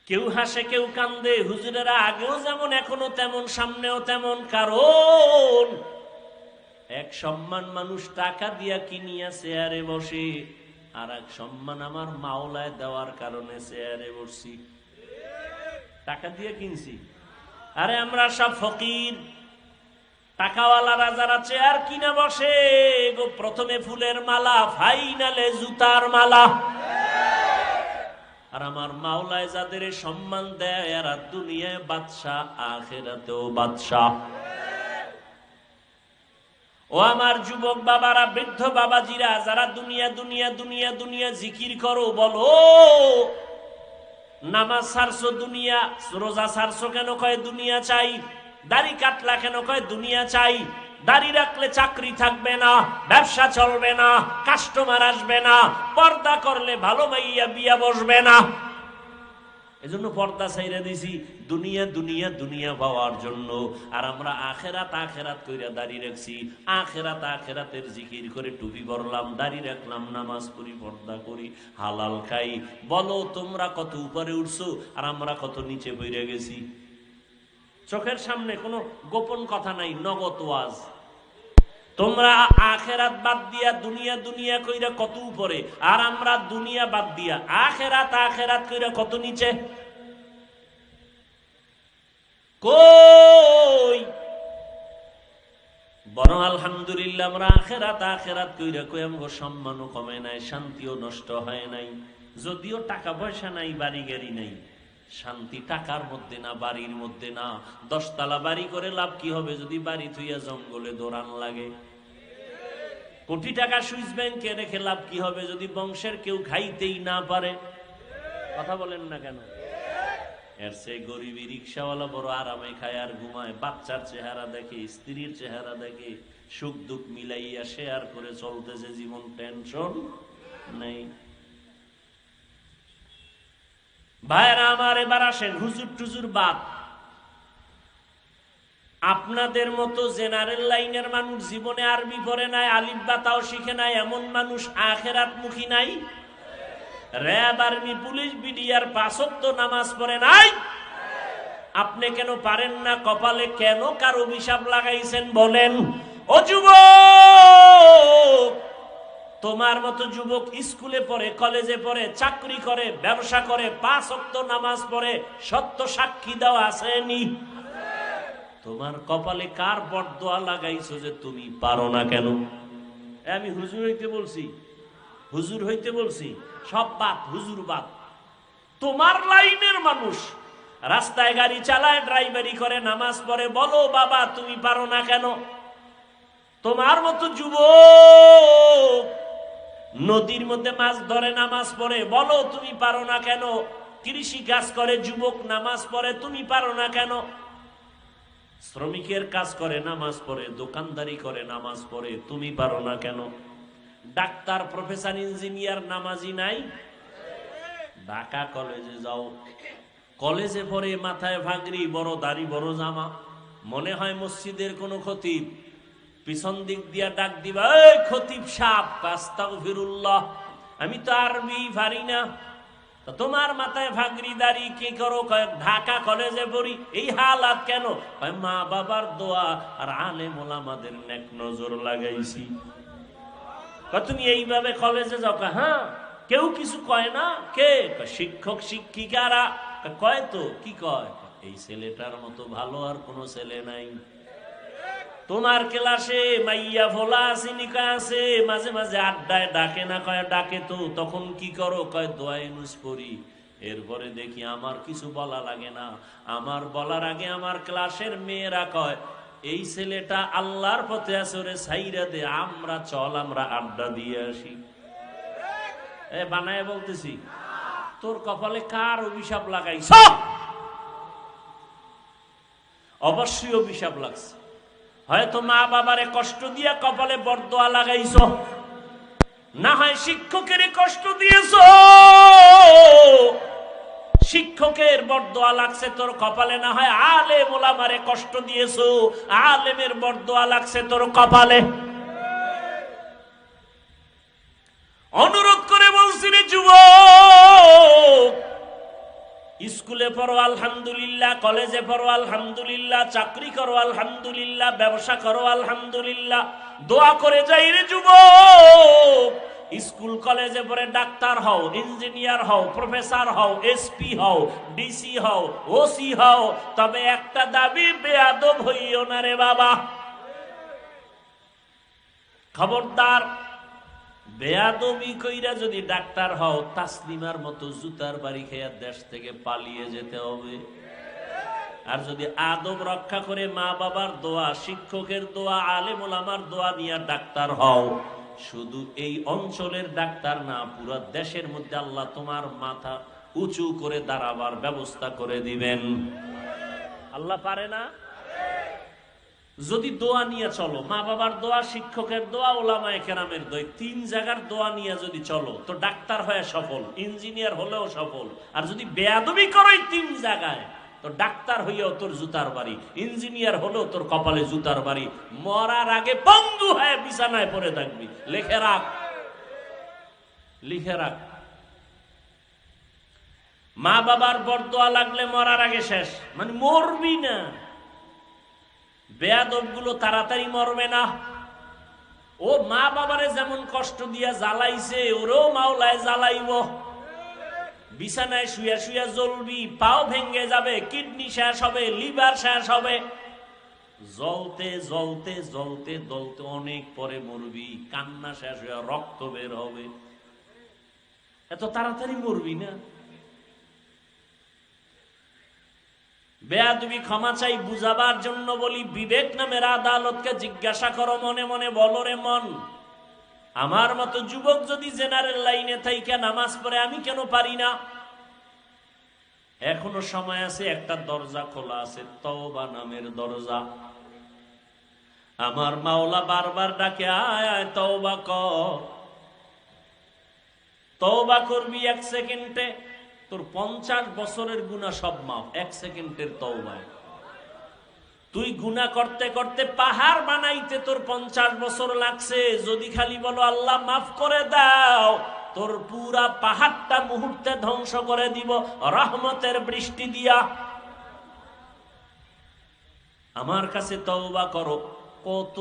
S1: কেউ হাসে কেউ কান্দে, হুজুরেরা আগেও যেমন এখনো তেমন, সামনেও তেমন। কারণ এক সম্মান মানুষ টাকা দিয়া কিনিয়া চেয়ারে বসে, আর এক সম্মান আমার মাওলায় দেওয়ার কারণে চেয়ারে বসছি। টাকা দিয়ে কিনছি। আরে আমরা সব ফকির। টাকাওয়ালারা যারা চেয়ার কিনে বসে, প্রথমে ফুলের মালা, ফাইনালে জুতার মালা। আর আমার মাওলায় যাদের সম্মান দেয়, এরা দুনিয়ায় বাদশাহ, আখিরাতেও বাদশাহ। ও আমার যুবক বাবারা, বৃদ্ধ বাবাজিরা, যারা দুনিয়া দুনিয়া দুনিয়া দুনিয়া জিকির করো, বলো নামাজ ছাড়ছো দুনিয়া, রোজা ছাড়ছো কেন? কয় দুনিয়া চাই। দাড়ি কাটলা কেন? কয় দুনিয়া চাই। দাড়ি রাখলে চাকরি থাকবে না, ব্যবসা চলবে না, কাস্টমার আসবে না, পর্দা করলে ভালো মাইয়া বিয়া বসবে না। এজন্য পর্দা ছাইরা দিছি, দুনিয়া দুনিয়া দুনিয়া পাওয়ার জন্য। আর আমরা আখেরাত আখেরাত কইরা দাড়ি রাখছি, আখেরাত আখেরাতের জিকির করে টুপি পরলাম, দাড়ি রাখলাম, নামাজ পড়ি, পর্দা করি, হালাল খাই। বলো তোমরা কত উপরে উঠছো আর আমরা কত নিচে পড়ে গেছি। চোখের সামনে কোনো গোপন কথা নাই, নগদ ওয়াজ। তোমরা আখেরাত বাদ দিয়া দুনিয়া দুনিয়া কইরা কত উপরে, আর আমরা দুনিয়া বাদ দিয়া আখেরাত আখেরাত কইরা কত নিচে। কই বরং আলহামদুলিল্লাহ আমরা আখেরাত আখেরাত কইরা কই আমগো সম্মানও কমে নাই, শান্তিও নষ্ট হয় নাই। যদিও টাকা পয়সা নাই, বাড়ি গাড়ি নাই, শান্তি টাকার মধ্যে না, বাড়ির মধ্যে না। 10 তলা বাড়ি করে লাভ কি হবে যদি বাড়ি থুইয়া জঙ্গলে দৌড়ান লাগে? কোটি টাকা সুইস ব্যাংকে রেখে লাভ কি হবে যদি বংশের কেউ খাইতেই না পারে? কথা বলেন না কেন? এর চেয়ে গরিবী রিক্সাওয়ালা বড় আরামে খায় আর ঘুমায়, বাচ্চার চেহারা দেখে, স্ত্রীর চেহারা দেখে, সুখ দুঃখ মিলাইয়া শেয়ার করে চলতেছে জীবন, টেনশন নেই। ভাইরা আমার, এবার আসেন হুজুর টুজুর বাদ। আপনাদের মতো জেনারেল লাইনের মানুষ জীবনে আরবি পড়ে নাই, আলিফ বা তাও শিখে নাই, এমন মানুষ আখেরাত মুখী নাই। র‍্যাব, আর্মি, পুলিশ, বিডিআর 5 ওয়াক্ত নামাজ পড়ে নাই। আপনি কেন পারেন না? কপালে কেন কার অভিশাপ লাগাইছেন বলেন? ও যুবক, তোমার মতো যুবক স্কুলে পড়ে, কলেজে পড়ে, চাকরি করে, ব্যবসা করে, 5 ওয়াক্ত নামাজ পড়ে, সত্য সাক্ষী দেওয়া আসেনি? তোমার কপালে কার বরদোয়া লাগাইছো যে তুমি পারো না কেন? আমি হুজুর হইতে বলছি, হুজুর হইতে বলছি, সব বাদ, হুজুর বাদ। তোমার লাইনের মানুষ রাস্তায় গাড়ি চালায়, ড্রাইভারি করে, নামাজ পড়ে, বলো বাবা তুমি পারো না কেন? তোমার মতো যুবক নদীর মধ্যে মাছ ধরে, নামাজ পড়ে, বলো তুমি পারো না কেন? কৃষি কাজ করে যুবক, নামাজ পড়ে, তুমি পারো না কেন? শ্রমিকের কাজ করে, নামাজ পড়ে, দোকানদারি করে, নামাজ পড়ে, তুমি পারো না কেন? ডাক্তার, প্রফেসর, ইঞ্জিনিয়ার নামাজি নাই? ঢাকা কলেজে যাও, কলেজে পড়ে, মাথায় ভাগরি, বড় দাড়ি, বড় জামা, মনে হয় মসজিদের কোন খতিব। পিছন দিক দিয়া ডাক দিবা, এই খতিব সাহেব, আস্তাগফিরুল্লাহ, আমি তো আরবি পারি না। তোমার মাথায় ভাগরি, দাড়ি, কি করো? ঢাকা কলেজে পড়ি। এই হালাত কেন? মা বাবার দোয়া আর আলেম ওলামাদের নেক নজর লাগাইছি। তুমি এইভাবে কলেজে যাও? হ্যাঁ, কেউ কিছু কয় না। কে? শিক্ষক শিক্ষিকারা কয়। তো কি কয়? এই ছেলেটার মতো ভালো আর কোনো ছেলে নাই। তোমার ক্লাসে মাইয়া ফোলা সিনিকা আছে, মাঝে মাঝে আড্ডায় ডাকে না, কয় ডাকে তো, তখন কি করো? কয় দোয়া ইউনুস পড়ি। এরপরে দেখি আমার কিছু বলা লাগে না, আমার বলার আগে আমার ক্লাসের মেয়েরা কয় এই ছেলেটা আল্লাহর পথে আছে, ওরে সাইরা দে, আমরা চল আমরা আড্ডা দিয়ে আসি। এ বানায় বলতেছি, তোর কপালে কার অভিশাপ লাগাইছ? অবশ্যই অভিশাপ লাগছে। হয়তো মা বাবারে কষ্ট দিয়া কপালে বরদোয়া লাগাইছ, না হয় শিক্ষকের কষ্ট দিয়েছ, শিক্ষকের বরদোয়া লাগছে তোর কপালে, না হয় আলেম ওলামারে কষ্ট দিয়েছ, আলেমের বরদোয়া লাগছে তোর কপালে। অনুরোধ করে বলছি রে যুবক, স্কুলে পড়ো আলহামদুলিল্লাহ, কলেজে পড়ো আলহামদুলিল্লাহ, চাকরি করো আলহামদুলিল্লাহ, ব্যবসা করো আলহামদুলিল্লাহ, দোয়া করে যাই রে যুবক। স্কুল কলেজে পড়ে ডাক্তার হও, ইঞ্জিনিয়ার হও, প্রফেসর হও, এসপি হও, ডিসি হও, ওসি হও, তবে একটা দাবি, বেয়াদব হইও না রে বাবা। খবরদার, বেয়াদবি কইরা যদি ডাক্তার হও, তাসলিমার মতো জুতার বাড়ি খেয়ে দেশ থেকে পালিয়ে যেতে হবে। আর যদি আদব রক্ষা করে মা বাবার দোয়া, শিক্ষকের দোয়া, আলেম ওলামার দোয়া নিয়ে ডাক্তার হও, শুধু এই অঞ্চলের ডাক্তার না, পুরো দেশের মধ্যে আল্লাহ তোমার মাথা উঁচু করে দাঁড়াবার ব্যবস্থা করে দিবেন। আল্লাহ পারে না? যদি দোয়া নিয়ে চলো, মা বাবার দোয়া, শিক্ষকের দোয়া, ওলামায়ে কেরামের দোয়া, তিন জায়গার দোয়া নিয়ে যদি চলো, তো ডাক্তার হয়ে সফল, ইঞ্জিনিয়ার হলেও সফল। আর যদি বেয়াদবি করো তিন জায়গায়, তো ডাক্তার হইয়াও তোর জুতার বাড়ি, ইঞ্জিনিয়ার হলেও তোর কপালে জুতার বাড়ি, মরার আগে পঙ্গু হয়ে বিছানায় পড়ে থাকবি। লিখে রাখ, লিখে রাখ। মা বাবার বরদোয়া লাগলে মরার আগে শেষ, মানে মরবি না। বেয়াদব গুলো তাড়াতাড়ি মরবে না। ও মা বাবারে যেমন কষ্ট দিয়া জ্বালাইছে, ওরও মাওলায় জ্বালাইব। বিছানায় শুয়া শুয়া জ্বলবি, পাও ভেঙে যাবে, কিডনি শেষ হবে, লিভার শেষ হবে, জ্বলতে জ্বলতে জ্বলতে জ্বলতে অনেক পরে মরবি, কান্না শেষ হয়ে রক্ত বের হবে। এত তাড়াতাড়ি মরবি না। বেয়াদবি ক্ষমা চাই, বুঝাবার জন্য বলি, বিবেক নামের আদালতকে জিজ্ঞাসা করো, মনে মনে বলো রে মন, আমার মতো যুবক যদি জেনারেল লাইনে থাইকা নামাজ পড়ে, আমি কেন পারি না? এখনো সময় আছে, একটা দরজা খোলা আছে, তওবা নামের দরজা। আমার মাওলা বারবার ডাকে, আয় আয় তওবা কর। তওবা করবি 1 সেকেন্ডে, তোর 50 বছরের গুনাহ সব মাফ 1 সেকেন্ডের তওবায়। তুই গুনাহ করতে করতে পাহাড় বানাইতে তোর 50 বছর লাগছে, যদি খালি বলো আল্লাহ মাফ করে দাও, তোর পুরা পাহাড়টা মুহূর্তে ধ্বংস করে দিব রহমতের বৃষ্টি দিয়া। আমার কাছে তওবা করো। কত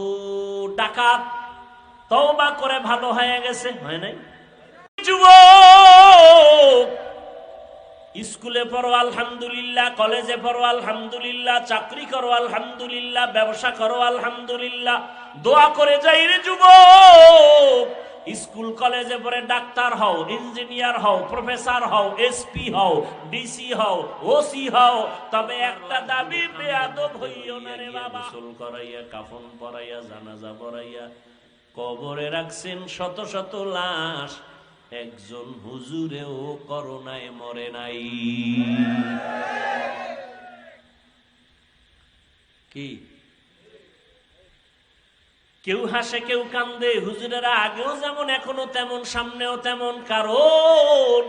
S1: ডাকাত তওবা করে ভালো হয়ে গেছে, হয় নাই? যুবক, স্কুলে পড়ো আলহামদুলিল্লাহ, কলেজে পড়ো আলহামদুলিল্লাহ, চাকরি করো আলহামদুলিল্লাহ, ব্যবসা করো আলহামদুলিল্লাহ, দোয়া করে যাই রে যুবক। স্কুল কলেজে পড়ে ডাক্তার হও, ইঞ্জিনিয়ার হও, প্রফেসর হও, এসপি হও, ডিসি হও, ওসি হও, তবে একটা দাবি, বেয়াদব হইও না রে বাবা। গোসল করাইয়া, কাফন পরাইয়া, জানাজা পড়াইয়া কবরে রাখছেন শত শত লাশ, একজন হুজুরেও করোনায় মরে নাই। কি কেউ হাসে কেউ কান্দে, হুজুরেরা আগেও যেমন এখনো তেমন, সামনেও তেমন। কারণ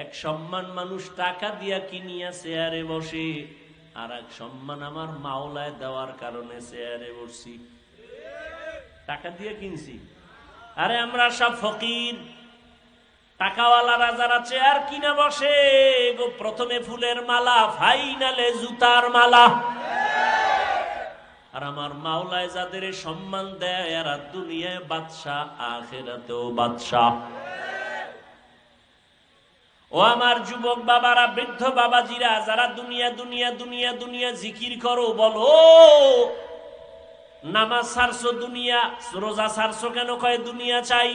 S1: এক সম্মান মানুষ টাকা দিয়া কিনিয়া চেয়ারে বসে, আর এক সম্মান আমার মাওলায় দেওয়ার কারণে চেয়ারে বসছি। টাকা দিয়ে কিনছি। আরে আমরা সব ফকির। টাকাওয়ালারা যারা চেয়ার কিনা বসে, গো প্রথমে ফুলের মালা, ফাইনালে জুতার মালা। আর আমার মাওলায় যাদের সম্মান দেয়, এরা দুনিয়ায় বাদশাহ, আখিরাতেও বাদশাহ। ও আমার যুবক বাবারা, বৃদ্ধ বাবাজিরা, যারা দুনিয়া দুনিয়া দুনিয়া দুনিয়া জিকির করো, বলো নামাজ ছাড়ছো দুনিয়া, রোজা ছাড়ছো কেন? কয় দুনিয়া চাই।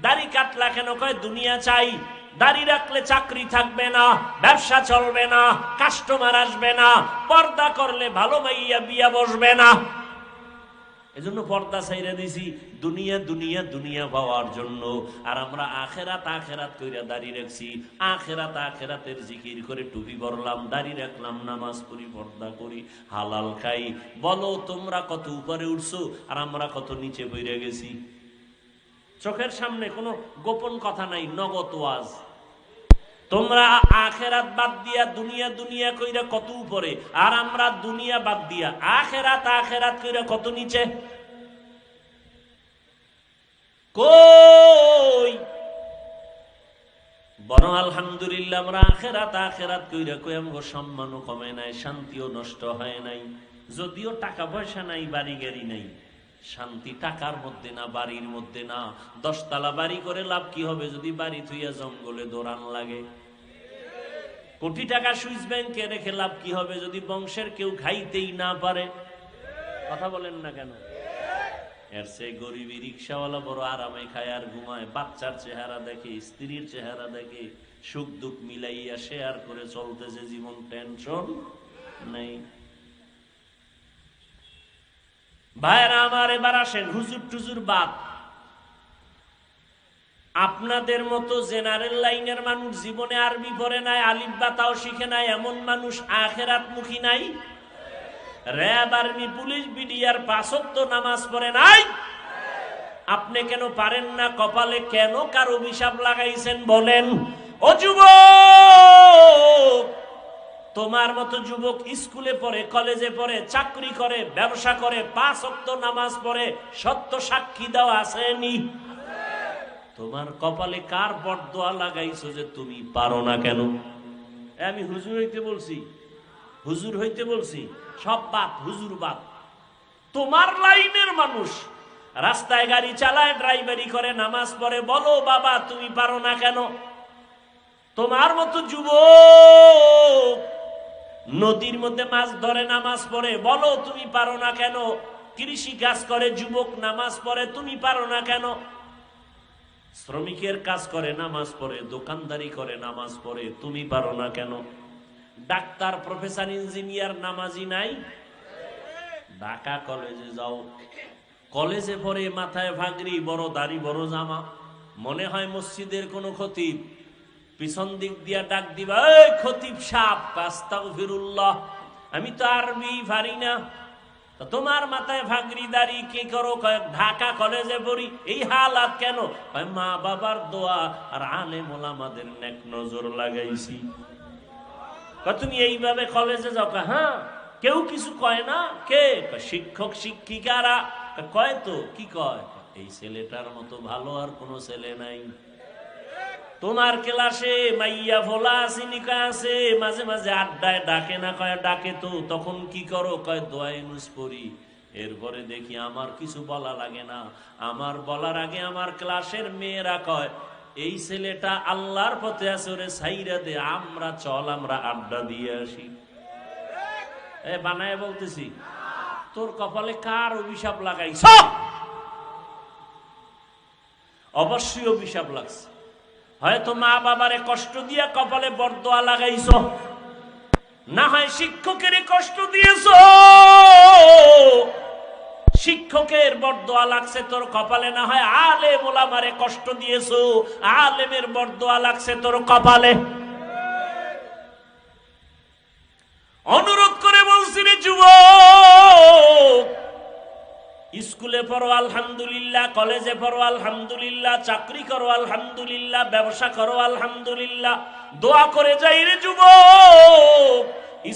S1: দাড়ি কাটলা কেন? কয় দুনিয়া চাই। দাড়ি রাখলে চাকরি থাকবে না, ব্যবসা চলবে না, কাস্টমার আসবে না, পর্দা করলে ভালো মাইয়া বিয়া বসবে না। এজন্য পর্দা ছাইরা দিছি দুনিয়া দুনিয়া দুনিয়া পাওয়ার জন্য। আর আমরা আখেরাত আখেরাত কইরা দাড়ি রাখছি, আখেরাত আখেরাতের জিকির করে টুপি পরলাম, দাড়ি রাখলাম, নামাজ পড়ি, পর্দা করি, হালাল খাই। বলো তোমরা কত উপরে উঠছো আর আমরা কত নিচে পড়ে গেছি। চোখের সামনে কোনো গোপন কথা নাই, নগদ ওয়াজ। তোমরা আখেরাত বাদ দিয়া দুনিয়া দুনিয়া কইরা কত উপরে, আর আমরা দুনিয়া বাদ দিয়া আখেরাত আখেরাত কইরা কত নিচে। কই বড় আলহামদুলিল্লাহ, আমরা আখেরাত আখেরাত কইরা কই আমগো সম্মানও কমে নাই, শান্তিও নষ্ট হয় নাই। যদিও টাকা পয়সা নাই, বাড়ি গাড়ি নাই, শান্তি টাকার মধ্যে না, বাড়ির মধ্যে না। 10 তলা বাড়ি করে লাভ কি হবে যদি বাড়ি থুইয়া জঙ্গলে দৌড়ান লাগে? কোটি টাকা সুইস ব্যাংকে রেখে লাভ কি হবে যদি বংশের কেউ খাইতেই না পারে? কথা বলেন না কেন? এর চেয়ে গরিবী রিক্সাওয়ালা বড় আরামে খায় আর ঘুমায়, বাচ্চার চেহারা দেখে, স্ত্রীর চেহারা দেখে, সুখ দুঃখ মিলাইয়া শেয়ার করে চলতেছে জীবন, টেনশন নেই। ভাইরা আমার, এবার আসেন হুজুর টুজুর বাদ। আপনাদের মতো জেনারেল লাইনের মানুষ জীবনে আরবি পড়ে নাই, আলিফ বা তাও শিখে নাই, এমন মানুষ আখেরাত মুখী নাই। র‍্যাব, আর্মি, পুলিশ, বিডিআর 5 ওয়াক্ত নামাজ পড়ে নাই। আপনি কেন পারেন না? কপালে কেন কার অভিশাপ লাগাইছেন বলেন? ও যুবক, তোমার মতো যুবক স্কুলে পড়ে, কলেজে পড়ে, চাকরি করে, ব্যবসা করে, 5 ওয়াক্ত নামাজ পড়ে, সত্য সাক্ষী দেওয়া আসেনি? তোমার কপালে কার বরদোয়া লাগাইছো যে তুমি পারো না কেন? আমি হুজুর হইতে বলছি, হুজুর হইতে বলছি, সব বাদ, হুজুর বাদ। তোমার লাইনের মানুষ রাস্তায় গাড়ি চালায়, ড্রাইভারি করে, নামাজ পড়ে, বলো বাবা তুমি পারো না কেন? তোমার মতো যুবক নদীর মধ্যে মাছ ধরে, নামাজ পড়ে, বলো তুমি পারো না কেন? কৃষি কাজ করে যুবক, নামাজ পড়ে, তুমি পারো না কেন? শ্রমিকের কাজ করে, নামাজ পড়ে, দোকানদারি করে, নামাজ পড়ে, তুমি পারো না কেন? ডাক্তার, প্রফেসর, ইঞ্জিনিয়ার নামাজি নাই? ঢাকা কলেজে যাও, কলেজে পড়ে, মাথায় ভাগরি, বড় দাড়ি, বড় জামা, মনে হয় মসজিদের কোনো খতিব। পিছন দিক দিয়া ডাক দিবা, এই খতিব সাহেব, আস্তাগফিরুল্লাহ, আমি তো আরবি পারি না। তোমার মাথায় ভাগরি, দাড়ি, কি করো? ঢাকা কলেজে পড়ি। এই হালাত কেন? মা বাবার দোয়া আর আলেম ওলামাদের নেক নজর লাগাইছি। তুমি এইভাবে কলেজে যাও? হ্যাঁ, কেউ কিছু কয় না। কে? শিক্ষক শিক্ষিকারা কয়। তো কি কয়? এই ছেলেটার মতো ভালো আর কোনো ছেলে নাই। তোমার ক্লাসে মাইয়া ফোলা সিনিকা আছে, মাঝে মাঝে আড্ডায় ডাকে না? কয় ডাকে তো। তখন কি করো? কয় দোয়া ইউনুস পড়ি। এরপরে দেখি আমার কিছু বলা লাগে না, আমার বলার আগে আমার ক্লাসের মেয়েরা কয় এই ছেলেটা আল্লাহর পথে আছে, ওরে সাইরা দে, আমরা চল, আমরা আড্ডা দিয়ে আসি। বানায় বলতেছি, তোর কপালে কার অভিশাপ লাগাইছ? অবশ্যই অভিশাপ লাগছে। হয়তো মা বাবারে কষ্ট দিয়া কপালে বরদোয়া লাগাইছ, না হয় শিক্ষকের কষ্ট দিয়েছ, শিক্ষকের বরদোয়া লাগছে তোর কপালে, না হয় আলেম ওলামারে কষ্ট দিয়েছ, আলেমের বরদোয়া লাগছে তোর কপালে। অনুরোধ করে বলছি রে যুবক, স্কুলে পড়ো আলহামদুলিল্লাহ, কলেজে পড়ো আলহামদুলিল্লাহ, চাকরি করো আলহামদুলিল্লাহ, ব্যবসা করো আলহামদুলিল্লাহ, দোয়া করে যাই রে যুবক।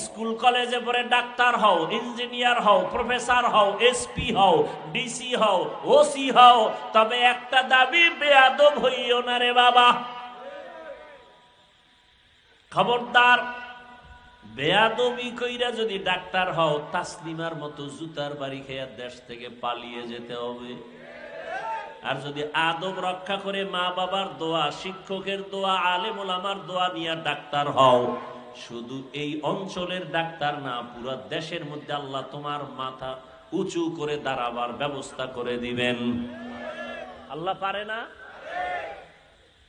S1: স্কুল কলেজে পড়ে ডাক্তার হও, ইঞ্জিনিয়ার হও, প্রফেসর হও, এসপি হও, ডিসি হও, ওসি হও, তবে একটা দাবি, বেয়াদব হইও না রে বাবা। খবরদার, বেয়াদবি কইরা যদি ডাক্তার হও, তাসলিমার মতো জুতার বাড়ি খেয়ে দেশ থেকে পালিয়ে যেতে হবে। আর যদি আদব রক্ষা করে মা বাবার দোয়া, শিক্ষকের দোয়া, আলেম ওলামার দোয়া নিয়ে ডাক্তার হও, শুধু এই অঞ্চলের ডাক্তার না, পুরো দেশের মধ্যে আল্লাহ তোমার মাথা উঁচু করে দাঁড়াবার ব্যবস্থা করে দিবেন। আল্লাহ পারে না?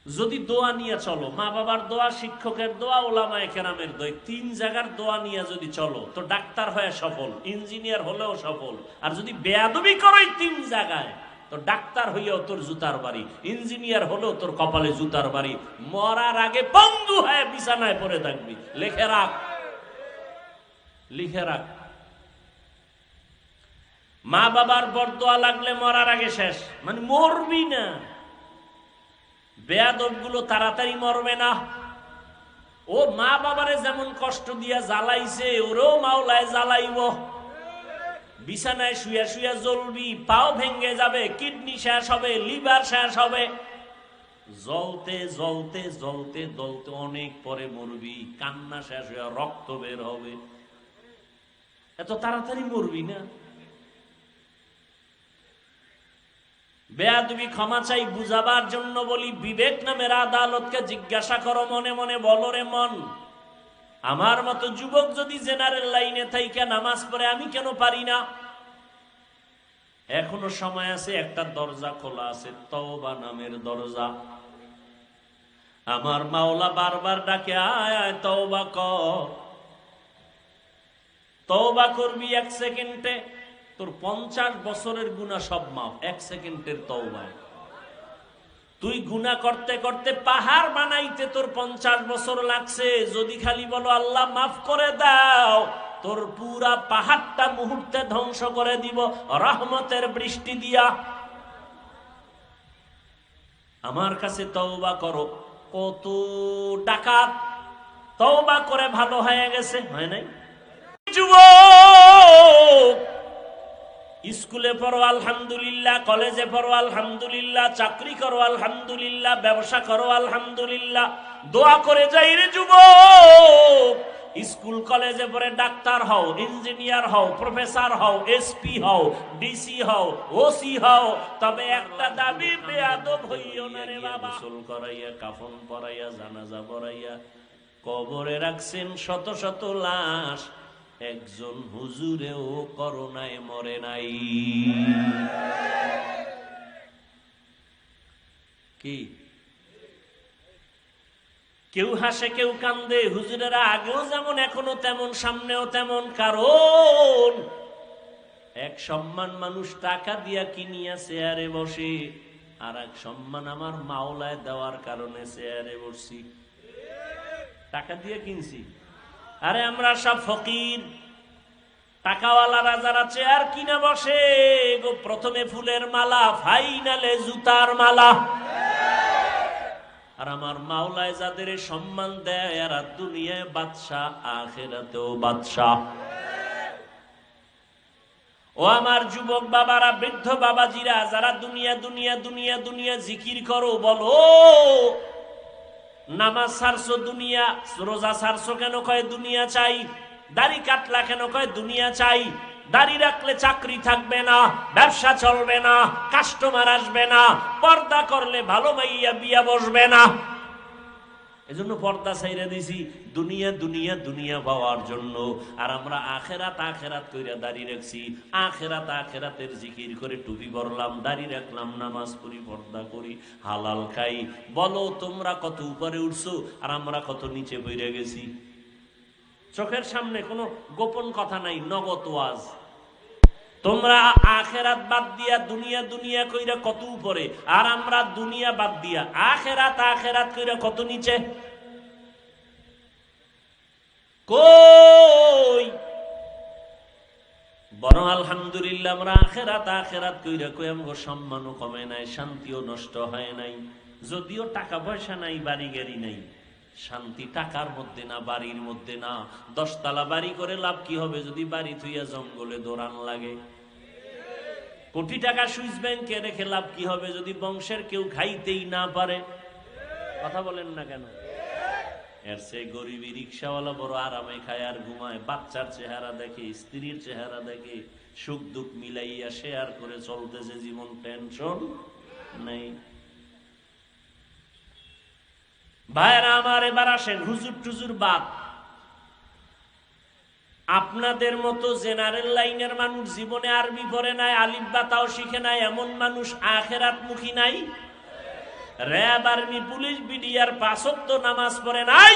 S1: যদি দোয়া নিয়ে চলো, মা বাবার দোয়া, শিক্ষকের দোয়া, ওলামায়ে কেরামের দোয়া, তিন জায়গার দোয়া নিয়ে যদি চলো, তো ডাক্তার হয়ে সফল, ইঞ্জিনিয়ার হলেও সফল। আর যদি বেয়াদবি করো তিন জায়গায়, তো ডাক্তার হইয়াও তোর জুতার বাড়ি, ইঞ্জিনিয়ার হলেও তোর কপালে জুতার বাড়ি, মরার আগে পঙ্গু হয়ে বিছানায় পড়ে থাকবি। লিখে রাখ, লিখে রাখ। মা বাবার বরদোয়া লাগলে মরার আগে শেষ, মানে মরবি না। বেয়াদব গুলো তাড়াতাড়ি মরবে না। ও মা বাবারে যেমন কষ্ট দিয়া জ্বালাইছে, ওরেও মাওলায় জ্বালাইব। বিছানায় শুয়া শুয়া জ্বলবি, পাও ভেঙে যাবে, কিডনি শেষ হবে, লিভার শেষ হবে। জ্বলতে জ্বলতে জ্বলতে জ্বলতে অনেক পরে মরবি, কান্না শেষ হয়ে রক্ত বের হবে। এত তাড়াতাড়ি মরবি না। বেয়াদবি ক্ষমা চাই, বুঝাবার জন্য বলি, বিবেক নামের আদালতকে জিজ্ঞাসা করো, মনে মনে বলো রে মন, আমার মতো যুবক যদি জেনারেল লাইনে থাইকা নামাজ পড়ে, আমি কেন পারি না? এখনো সময় আছে, একটা দরজা খোলা আছে, তওবা নামের দরজা। আমার মাওলা বারবার ডাকে, আয় আয় তওবা কর। তওবা করবি 1 সেকেন্ডে, তোর 50 বছরের গুনাহ সব মাফ 1 সেকেন্ডের তওবায়। তুই গুনাহ করতে করতে পাহাড় বানাইতে তোর 50 বছর লাগছে, যদি খালি বলো আল্লাহ মাফ করে দাও, তোর পুরা পাহাড়টা মুহূর্তে ধ্বংস করে দিব রহমতের বৃষ্টি দিয়া। আমার কাছে তওবা করো। কত ডাকাত তওবা করে ভালো হয়ে গেছে, হয় নাই? যুবক, স্কুলে পড়ো আলহামদুলিল্লাহ, কলেজে পড়ো আলহামদুলিল্লাহ, চাকরি করো আলহামদুলিল্লাহ, ব্যবসা করো আলহামদুলিল্লাহ, দোয়া করে যাই রে যুবক। স্কুল কলেজে পড়ে ডাক্তার হও, ইঞ্জিনিয়ার হও, প্রফেসর হও, এসপি হও, ডিসি হও, ওসি হও, তবে একটা দাবি, বেয়াদব হইও না রে বাবা। গোসল করাইয়া, কাফন পরাইয়া, জানাজা পড়াইয়া কবরে রাখছেন শত শত লাশ, একজন হুজুরেও করোনায় মরে নাই। কি কেউ হাসে, কেউ কান্দে, হুজুরেরা আগেও যেমন এখনো তেমন, সামনেও তেমন। কারণ এক সম্মান মানুষ টাকা দিয়া কিনিয়া চেয়ারে বসে, আর এক সম্মান আমার মাওলায় দেওয়ার কারণে চেয়ারে বসছি। টাকা দিয়ে কিনছি। আরে আমরা সব ফকির। টাকাওয়ালারা যারা চেয়ার কিনা বসে, গো প্রথমে ফুলের মালা, ফাইনালে জুতার মালা। আর আমার মাওলায় যাদের সম্মান দেয়, এরা দুনিয়ায় বাদশা, আখিরাতেও বাদশা। ও আমার যুবক বাবারা, বৃদ্ধ বাবাজিরা, যারা দুনিয়া দুনিয়া দুনিয়া দুনিয়া জিকির করো, বলো নামাজ ছাড়ছো দুনিয়া, রোজা ছাড়ছো কেন? কয় দুনিয়া চাই। দাড়ি কাটলা কেন? কয় দুনিয়া চাই। দাড়ি রাখলে চাকরি থাকবে না, ব্যবসা চলবে না, কাস্টমার আসবে না, পর্দা করলে ভালো মাইয়া বিয়া বসবে না। এজন্য পর্দা ছাইরা দিছি, দুনিয়া দুনিয়া দুনিয়া পাওয়ার জন্য। আর আমরা আখেরাত আখেরাত কইরা দাড়ি রাখছি, আখেরাত আখেরাতের জিকির করে টুপি পরলাম, দাড়ি রাখলাম, নামাজ পড়ি, পর্দা করি, হালাল খাই। বলো তোমরা কত উপরে উঠছো, আর আমরা কত নিচে বইরে গেছি। চোখের সামনে কোনো গোপন কথা নাই, নগদ ওয়াজ। তোমরা আখেরাত বাদ দিয়া দুনিয়া দুনিয়া কইরা কত উপরে, আর আমরা দুনিয়া বাদ দিয়া আখেরাত আখেরাত কইরা কত নিচে। কই বরং আলহামদুলিল্লাহ আমরা আখেরাত আখেরাত কইরা কই আমগো সম্মানও কমে নাই, শান্তিও নষ্ট হয় নাই। যদিও টাকা পয়সা নাই, বাড়ি গাড়ি নাই, শান্তি টাকার মধ্যে না, বাড়ির মধ্যে না। 10 তলা বাড়ি করে লাভ কি হবে যদি বাড়ি থুইয়া জঙ্গলে দৌড়ান লাগে? কোটি টাকা সুইস ব্যাংকে রেখে লাভ কি হবে যদি বংশের কেউ খাইতেই না পারে? কথা বলেন না কেন? এর চেয়ে গরিবী রিক্সাওয়ালা বড় আরামে খায় আর ঘুমায়, বাচ্চার চেহারা দেখে, স্ত্রীর চেহারা দেখে, সুখ দুঃখ মিলাইয়া শেয়ার করে চলতেছে জীবন, টেনশন নেই। ভাইরা আমার, এবার আসেন হুজুর টুজুর বাদ। আপনাদের মতো জেনারেল লাইনের মানুষ জীবনে আরবি পড়ে নাই, আলিফ বা তাও শিখে নাই, এমন মানুষ আখিরাত মুখী নাই। র‍্যাব, আর্মি, পুলিশ, বিডিআর 5 ওয়াক্ত নামাজ পড়ে নাই।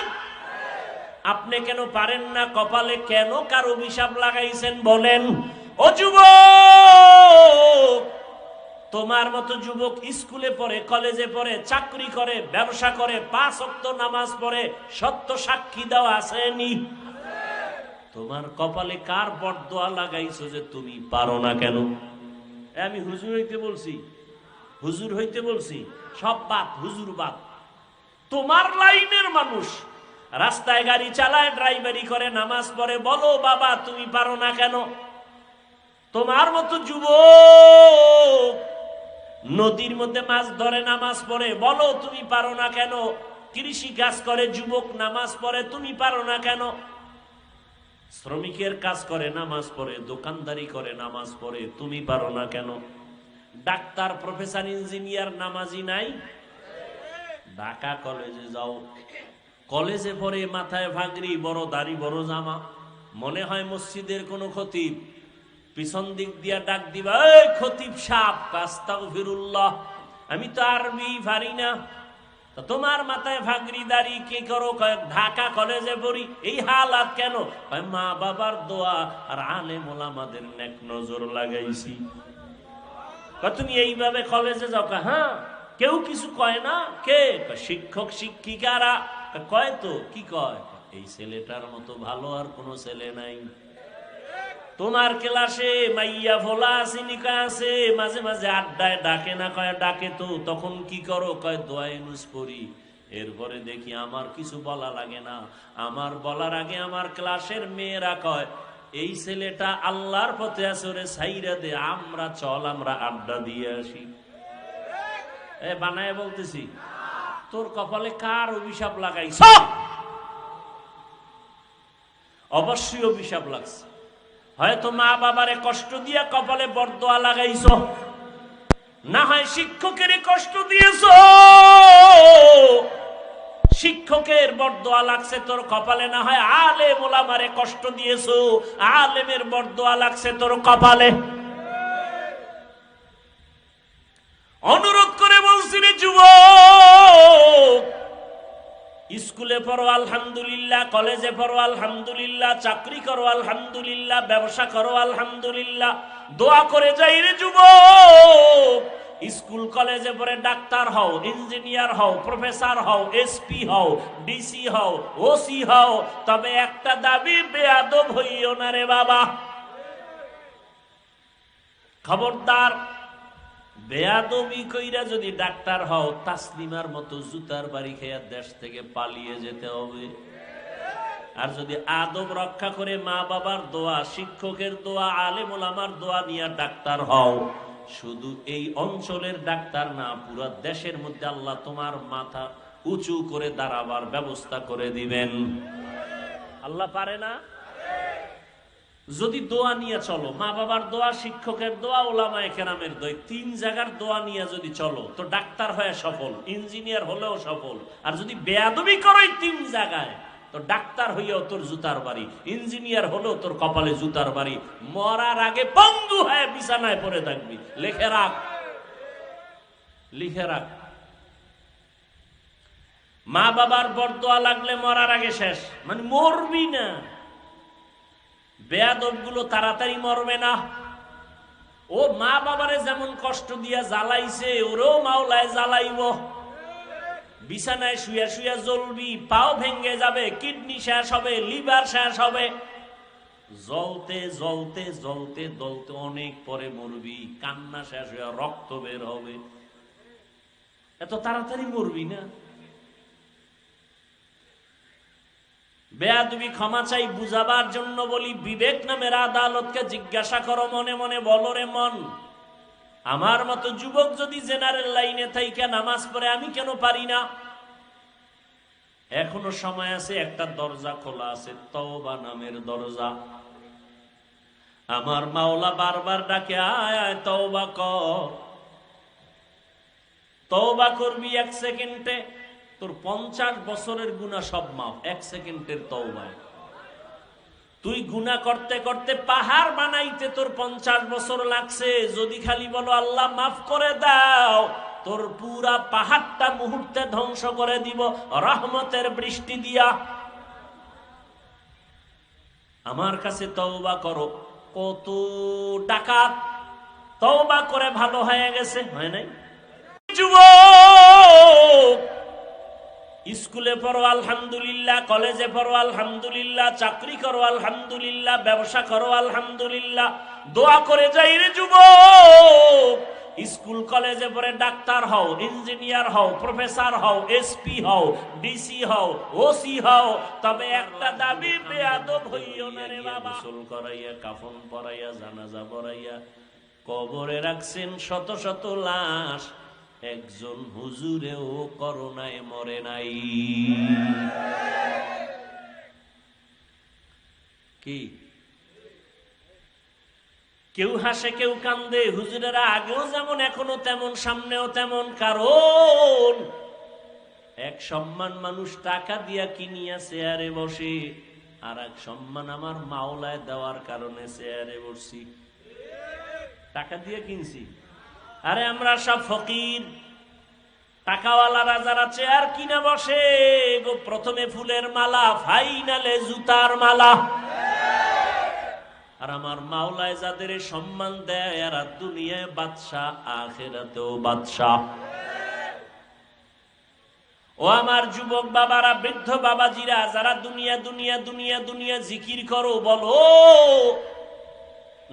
S1: আপনি কেন পারেন না? কপালে কেন কার অভিশাপ লাগাইছেন বলেন? ও যুবক, তোমার মতো যুবক স্কুলে পড়ে, কলেজে পড়ে, চাকরি করে, ব্যবসা করে, 5 ওয়াক্ত নামাজ পড়ে, সত্য সাক্ষী দেওয়া আসেনি? তোমার কপালে কার বরদোয়া লাগাইছো যে তুমি পারো না কেন? আমি হুজুর হইতে বলছি, হুজুর হইতে বলছি, সব বাদ, হুজুর বাদ। তোমার লাইনের মানুষ রাস্তায় গাড়ি চালায়, ড্রাইভারি করে, নামাজ পড়ে, বলো বাবা তুমি পারো না কেন? তোমার মতো যুবক নদীর মধ্যে মাছ ধরে, নামাজ পড়ে, বলো তুমি পারো না কেন? কৃষি কাজ করে যুবক, নামাজ পড়ে, তুমি পারো না কেন? শ্রমিকের কাজ করে, নামাজ পড়ে, দোকানদারি করে, নামাজ পড়ে, তুমি পারো না কেন? ডাক্তার, প্রফেসর, ইঞ্জিনিয়ার নামাজি নাই? ঢাকা কলেজে যাও, কলেজে পড়ে, মাথায় ভাগরি, বড় দাড়ি, বড় জামা, মনে হয় মসজিদের কোনো খতিব। পিছন দিক দিয়া ডাক দিবা, এই খতিব সাহেব, আস্তাগফিরুল্লাহ, আমি তো আরবি পারি না। তোমার মাথায় ভাগরি, দাড়ি, কি করো? ঢাকা কলেজে পড়ি। এই হালাত কেন? মা বাবার দোয়া আর আলেম ওলামাদের নেক নজর লাগাইছি। তুমি এইভাবে কলেজে যাও? হ্যাঁ, কেউ কিছু কয় না? কে? শিক্ষক শিক্ষিকারা কয়। তো কি কয়? এই ছেলেটার মতো ভালো আর কোনো ছেলে নাই। তোমার ক্লাসে মাইয়া ভোলা আসিনিকা আছে, মাঝে মাঝে আড্ডায় ডাকে না? কয় ডাকে তো। তখন কি করো? কয় দোয়ায়ে নুস পড়ি। এরপরে দেখি আমার কিছু বলা লাগে না, আমার বলার আগে আমার ক্লাসের মেয়েরা কয় এই ছেলেটা আল্লাহর পথে আছে, ওরে সাইরা দে, আমরা চল, আমরা আড্ডা দিয়ে আসি। বানায় বলতেছি, তোর কপালে কার অভিশাপ লাগাইছ? অবশ্যই অভিশাপ লাগছে। হয়তো মা বাবারে কষ্ট দিয়া কপালে বরদোয়া লাগাইছ, না হয় শিক্ষকের কষ্ট দিয়েছ, শিক্ষকের বরদোয়া লাগছে তোর কপালে, না হয় আলেম ওলামারে কষ্ট দিয়েছ, আলেমের বরদোয়া লাগছে তোর কপালে। অনুরোধ করে বলছি রে যুবক, স্কুলে পড়ো আলহামদুলিল্লাহ, কলেজে পড়ো আলহামদুলিল্লাহ, চাকরি করো আলহামদুলিল্লাহ, ব্যবসা করো আলহামদুলিল্লাহ, দোয়া করে যাই রে যুবক। স্কুল কলেজে পড়ে ডাক্তার হও, ইঞ্জিনিয়ার হও, প্রফেসর হও, এসপি হও, ডিসি হও, ওসি হও, তবে একটা দাবি, বেয়াদব হইও না রে বাবা। খবরদার, বেয়াদবি কইরা যদি ডাক্তার হও, তাসলিমার মতো জুতার বাড়ি খেয়ে দেশ থেকে পালিয়ে যেতে হবে। আর যদি আদব রক্ষা করে মা বাবার দোয়া, শিক্ষকের দোয়া, আলেম ওলামার দোয়া নিয়ে ডাক্তার হও, শুধু এই অঞ্চলের ডাক্তার না, পুরো দেশের মধ্যে আল্লাহ তোমার মাথা উঁচু করে দাঁড়াবার ব্যবস্থা করে দিবেন। আল্লাহ পারে না? যদি দোয়া নিয়ে চলো, মা বাবার দোয়া, শিক্ষকের দোয়া, ওলামায়ে কেরামের দোয়া, 3 জায়গার দোয়া নিয়ে যদি চলো, তো ডাক্তার হয়ে সফল, ইঞ্জিনিয়ার হলেও সফল। আর যদি বেয়াদবি করো 3 জায়গায়, তো ডাক্তার হইয়াও তোর জুতার বাড়ি, ইঞ্জিনিয়ার হলেও তোর কপালে জুতার বাড়ি, মরার আগে বন্ধু হয়ে বিছানায় পড়ে থাকবি। লিখে রাখ, লিখে রাখ। মা বাবার বরদোয়া লাগলে মরার আগে শেষ, মানে মরবি না। বেয়াদব গুলো তাড়াতাড়ি মরবে না। ও মা বাবারে যেমন কষ্ট দিয়া জ্বালাইছে, ওরেও মাওলায় জ্বালাইব। বিছানায় শুয়া শুয়া জ্বলবি, পাও ভেঙে যাবে, কিডনি শেষ হবে, লিভার শেষ হবে, জ্বলতে জ্বলতে জ্বলতে জ্বলতে অনেক পরে মরবি, কান্না শেষ হয়ে রক্ত বের হবে। এত তাড়াতাড়ি মরবি না। বেয়াদবি ক্ষমা চাই, বুঝাবার জন্য বলি, বিবেক নামের আদালতকে জিজ্ঞাসা করো, মনে মনে বলো রে মন, আমার মতো যুবক যদি জেনারেল লাইনে থাইকা নামাজ পড়ে, আমি কেন পারি না? এখনো সময় আছে, একটা দরজা খোলা আছে, তওবা নামের দরজা। আমার মাওলা বারবার ডাকে, আয় আয় তওবা কর। তওবা করবি 1 সেকেন্ডে, তোর 50 বছরের গুনাহ সব মাফ, 1 সেকেন্ডের তওবায়। তুই গুনাহ করতে করতে পাহাড় বানাইতে তোর 50 বছর লাগছে, যদি খালি বলো আল্লাহ মাফ করে দাও, তোর পুরা পাহাড়টা মুহূর্তে ধ্বংস করে দিব রহমতের বৃষ্টি দিয়া। আমার কাছে তওবা করো। কত ডাকাত তওবা করে ভালো হয়ে গেছে, হয় নাই? যুবক, স্কুলে পড়ো আলহামদুলিল্লাহ, কলেজে পড়ো আলহামদুলিল্লাহ, চাকরি করো আলহামদুলিল্লাহ, ব্যবসা করো আলহামদুলিল্লাহ, দোয়া করে যাই রে যুবক। স্কুল কলেজে পড়ে ডাক্তার হও, ইঞ্জিনিয়ার হও, প্রফেসর হও, এসপি হও, ডিসি হও, ওসি হও, তবে একটা দাবি, বেয়াদব হইও না রে বাবা। গোসল করাইয়া, কাফন পরাইয়া, জানাজা পড়াইয়া কবরে রাখছেন শত শত লাশ, একজন হুজুরেও করোনায় মরে নাই। কি কেউ হাসে কেউ কান্দে, হুজুরেরা আগেও যেমন এখনো তেমন, সামনেও তেমন। কারণ এক সম্মান মানুষ টাকা দিয়া কিনিয়া চেয়ারে বসে, আর এক সম্মান আমার মাওলায় দেওয়ার কারণে চেয়ারে বসছি। টাকা দিয়ে কিনছি, আরে আমরা সব ফকির। টাকাওয়ালারা যারা চেয়ার কিনা বসে গো, প্রথমে ফুলের মালা, ফাইনালে জুতার মালা। আর আমার মাওলায় যাদের সম্মান দেয়, আর দুনিয়ায় বাদশা, আখিরাতেও বাদশা। ও আমার যুবক বাবারা, বৃদ্ধ বাবাজিরা, যারা দুনিয়া দুনিয়া দুনিয়া দুনিয়া জিকির করো, বলো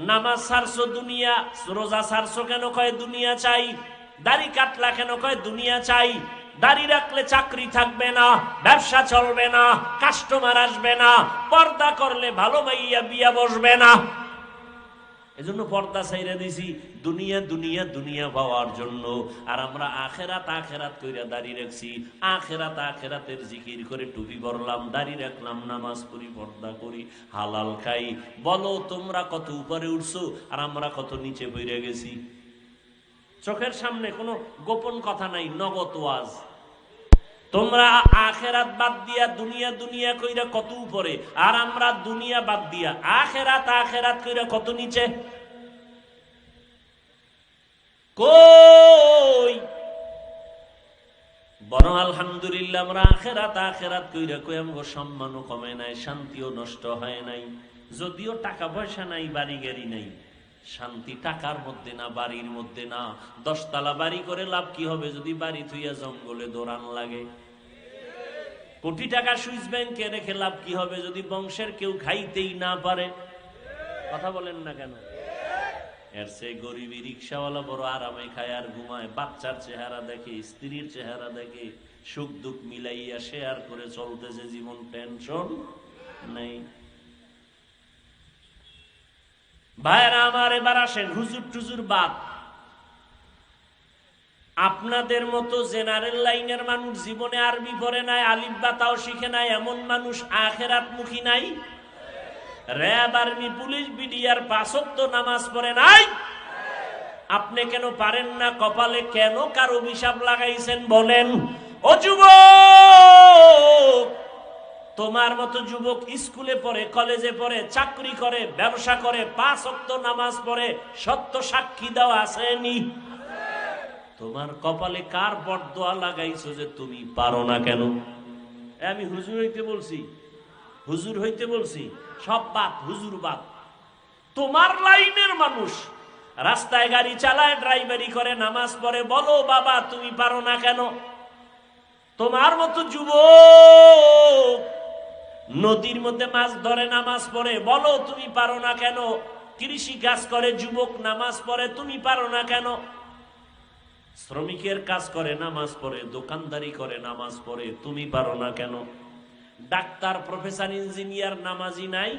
S1: নামাজ ছাড়ছো দুনিয়া, রোজা ছাড়ছো কেন? কয় দুনিয়া চাই। দাড়ি কাটলা কেন? কয় দুনিয়া চাই। দাড়ি রাখলে চাকরি থাকবে না, ব্যবসা চলবে না, কাস্টমার আসবে না, পর্দা করলে ভালো মাইয়া বিয়া বসবে না। এজন্য পর্দা ছাইরা দিছি দুনিয়া দুনিয়া দুনিয়া পাওয়ার জন্য। আর আমরা আখেরাত আখেরাত কইরা দাড়ি রাখছি, আখেরাত আখেরাতের জিকির করে টুপি পরলাম, দাড়ি রাখলাম, নামাজ পড়ি, পর্দা করি, হালাল খাই। বলো তোমরা কত উপরে উঠছো আর আমরা কত নিচে পড়ে গেছি। চোখের সামনে কোনো গোপন কথা নাই, নগদ ওয়াজ। তোমরা আখেরাত বাদ দিয়া দুনিয়া দুনিয়া কইরা কত উপরে, আর আমরা দুনিয়া বাদ দিয়া আখেরাত আখেরাত কইরা কত নিচে। কই বরং আলহামদুলিল্লাহ আমরা আখেরাত আখেরাত কইরা কই আমগো সম্মানও কমে নাই, শান্তিও নষ্ট হয় নাই। যদিও টাকা পয়সা নাই, বাড়ি গাড়ি নাই, শান্তি টাকার মধ্যে না, বাড়ির মধ্যে না। 10 তলা বাড়ি করে লাভ কি হবে যদি বাড়ি থুইয়া জঙ্গলে দৌড়ান লাগে? কোটি টাকা সুইস ব্যাংকে রেখে লাভ কি হবে যদি বংশের কেউ খাইতেই না পারে? কথা বলেন না কেন? এর চেয়ে গরিবী রিক্সাওয়ালা বড় আরামে খায় আর ঘুমায়, বাচ্চার চেহারা দেখে, স্ত্রীর চেহারা দেখে, সুখ দুঃখ মিলাইয়া শেয়ার করে চলতেছে জীবন, টেনশন নেই। ভাইরা আমার, এবার আসেন হুজুর টুজুর বাদ। আপনাদের মতো জেনারেল লাইনের মানুষ জীবনে আরবি পড়ে নাই, আলিফ বা তাও শিখে নাই, এমন মানুষ আখেরাত মুখী নাই। র‍্যাব, আর্মি, পুলিশ, বিডিআর 5 ওয়াক্ত নামাজ পড়ে নাই। আপনি কেন পারেন না? কপালে কেন কার অভিশাপ লাগাইছেন বলেন? ও যুবক, তোমার মতো যুবক স্কুলে পড়ে, কলেজে পড়ে, চাকরি করে, ব্যবসা করে, 5 ওয়াক্ত নামাজ পড়ে, সত্য সাক্ষী দেওয়া আসেনি? তোমার কপালে কার বরদোয়া লাগাইছো যে তুমি পারো না কেন? আমি হুজুর হইতে বলছি, হুজুর হইতে বলছি, সব বাদ, হুজুর বাদ। তোমার লাইনের মানুষ রাস্তায় গাড়ি চালায়, ড্রাইভারি করে, নামাজ পড়ে, বলো বাবা তুমি পারো না কেন? তোমার মতো যুবক নদীর মধ্যে মাছ ধরে, নামাজ পড়ে, বলো তুমি পারো না কেন? কৃষি কাজ করে যুবক, নামাজ পড়ে, তুমি পারো না কেন? শ্রমিকের কাজ করে, নামাজ পড়ে, দোকানদারি করে, নামাজ পড়ে, তুমি পারো না কেন? ডাক্তার, প্রফেসর, ইঞ্জিনিয়ার নামাজি নাই?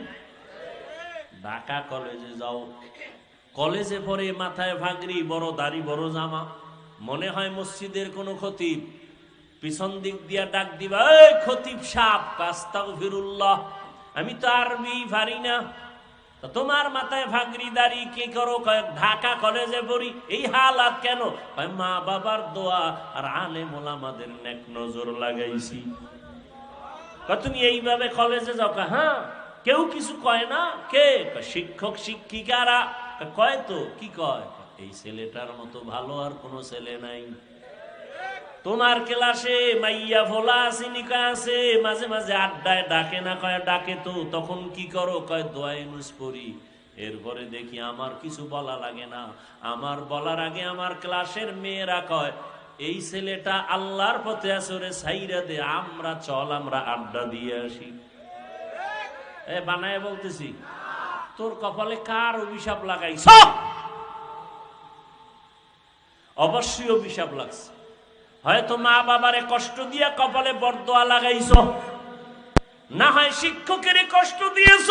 S1: ঢাকা কলেজে যাও, কলেজে পড়ে, মাথায় ভাগরি, বড় দাড়ি, বড় জামা, মনে হয় মসজিদের কোনো খতিব। পিছন দিক দিয়া ডাক দিবা, এই খতিব সাহেব, আস্তাগফিরুল্লাহ, আমি তো আরবি পারি না। তোমার মাথায় ভাগরি, দাড়ি, কি করো? ঢাকা কলেজে পড়ি। এই হালাত কেন? মা বাবার দোয়া আর আলেম ওলামাদের নেক নজর লাগাইছি। তুমি এইভাবে কলেজে যাও? হ্যাঁ, কেউ কিছু কয় না। কে? শিক্ষক শিক্ষিকারা কয়। তো কি কয়? এই ছেলেটার মতো ভালো আর কোনো ছেলে নাই। তোমার ক্লাসে মাইয়া ভোলা সিনিকা আছে, মাঝে মাঝে আড্ডায় ডাকে না? কয় ডাকে। তো তখন কি করো? কয় দোয়া ইউনুস পড়ি। এরপরে দেখি আমার কিছু বলা লাগে না, আমার বলার আগে আমার ক্লাসের মেয়েরা কয় এই ছেলেটা আল্লাহর পথে আছে, ওরে সাইরা দে, আমরা চল আমরা আড্ডা দিয়ে আসি। এ বানায় বলতেছি, তোর কপালে কার অভিশাপ লাগাইছ? অবশ্যই অভিশাপ লাগছে। হয়তো মা বাবারে কষ্ট দিয়া কপালে বরদোয়া লাগাইছ, না হয় শিক্ষকের কষ্ট দিয়েছ,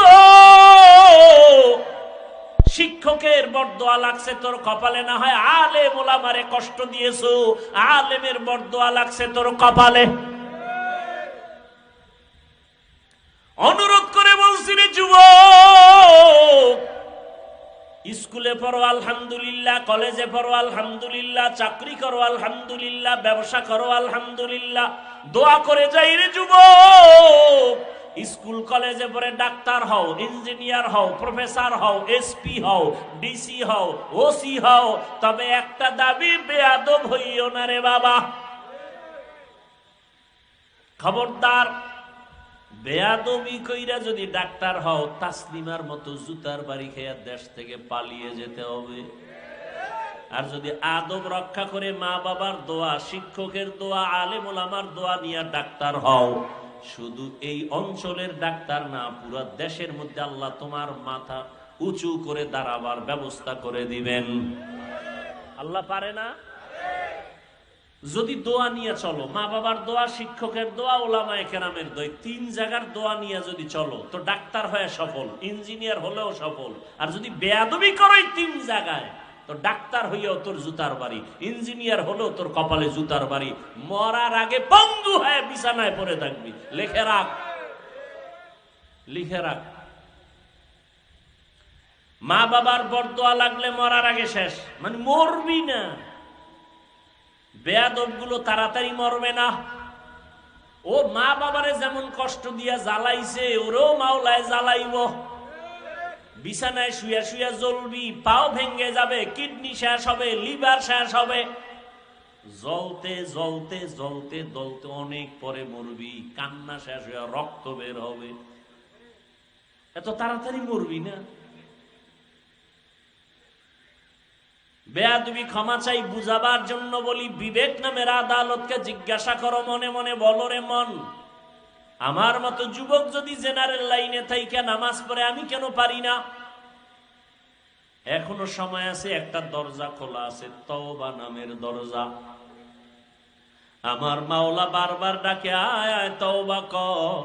S1: শিক্ষকের বরদোয়া লাগছে তোর কপালে, না হয় আলেম ওলামারে কষ্ট দিয়েছ, আলেমের বরদোয়া লাগছে তোর কপালে। অনুরোধ করে বলছি রে যুবক, স্কুলে পড়ো আলহামদুলিল্লাহ, কলেজে পড়ো আলহামদুলিল্লাহ, চাকরি করো আলহামদুলিল্লাহ, ব্যবসা করো আলহামদুলিল্লাহ, দোয়া করে যাই রে যুবক। স্কুল কলেজে পড়ে ডাক্তার হও, ইঞ্জিনিয়ার হও, প্রফেসর হও, এসপি হও, ডিসি হও, ওসি হও, তবে একটা দাবি, বেয়াদব হইও না রে বাবা। খবরদার, বেয়াদবি কইরা যদি ডাক্তার হও, তাসলিমার মতো জুতার বাড়ি খেয়ে দেশ থেকে পালিয়ে যেতে হবে। আর যদি আদব রক্ষা করে মা বাবার দোয়া, শিক্ষকের দোয়া, আলেম ওলামার দোয়া নিয়ে ডাক্তার হও, শুধু এই অঞ্চলের ডাক্তার না, পুরো দেশের মধ্যে আল্লাহ তোমার মাথা উঁচু করে দাঁড়াবার ব্যবস্থা করে দিবেন। আল্লাহ পারে না? যদি দোয়া নিয়ে চলো, মা বাবার দোয়া, শিক্ষকের দোয়া, ওলামায়ে কেরামের দোয়া, তিন জায়গার দোয়া নিয়ে যদি চলো, তো ডাক্তার হয়ে সফল, ইঞ্জিনিয়ার হলেও সফল। আর যদি বেয়াদবি করো তিন জায়গায়, তো ডাক্তার হইয়াও তোর জুতার বাড়ি, ইঞ্জিনিয়ার হলেও তোর কপালে জুতার বাড়ি, মরার আগে বন্ধু হয়ে বিছানায় পড়ে থাকবি। লিখে রাখ, লিখে রাখ। মা বাবার বরদোয়া লাগলে মরার আগে শেষ, মানে মরবি না। বেয়াদব গুলো তাড়াতাড়ি মরবে না। ও মা বাবারে যেমন কষ্ট দিয়া জ্বালাইছে, ওরেও মাওলায় জ্বালাইব। বিছানায় শুয়া শুয়া জ্বলবি, পাও ভেঙে যাবে, কিডনি শেষ হবে, লিভার শেষ হবে, জ্বলতে জ্বলতে জ্বলতে জ্বলতে অনেক পরে মরবি, কান্না শেষ হয়ে রক্ত বের হবে। এত তাড়াতাড়ি মরবি না। বেয়াদবি ক্ষমা চাই, বুঝাবার জন্য বলি, বিবেক নামের আদালতকে জিজ্ঞাসা করো, মনে মনে বলো রে মন, আমার মতো যুবক যদি জেনারেল লাইনে থাইকা নামাজ পড়ে, আমি কেন পারি না? এখনো সময় আছে, একটা দরজা খোলা আছে, তওবা নামের দরজা। আমার মাওলা বারবার ডাকে, আয় আয় তওবা কর।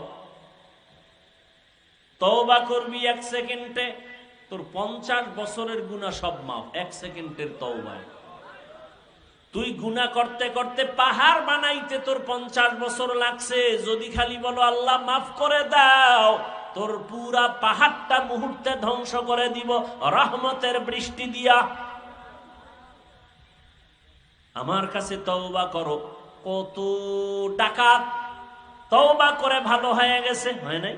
S1: তওবা করবি 1 সেকেন্ডে, তোর 50 বছরের গুনাহ সব মাফ 1 সেকেন্ডের তওবায়। তুই গুনাহ করতে করতে পাহাড় বানাইতে তোর 50 বছর লাগছে, যদি খালি বলো আল্লাহ মাফ করে দাও, তোর পুরা পাহাড়টা মুহূর্তে ধ্বংস করে দিব রহমতের বৃষ্টি দিয়া। আমার কাছে তওবা করো। কত ডাকাত তওবা করে ভালো হয়ে গেছে, হয় নাই?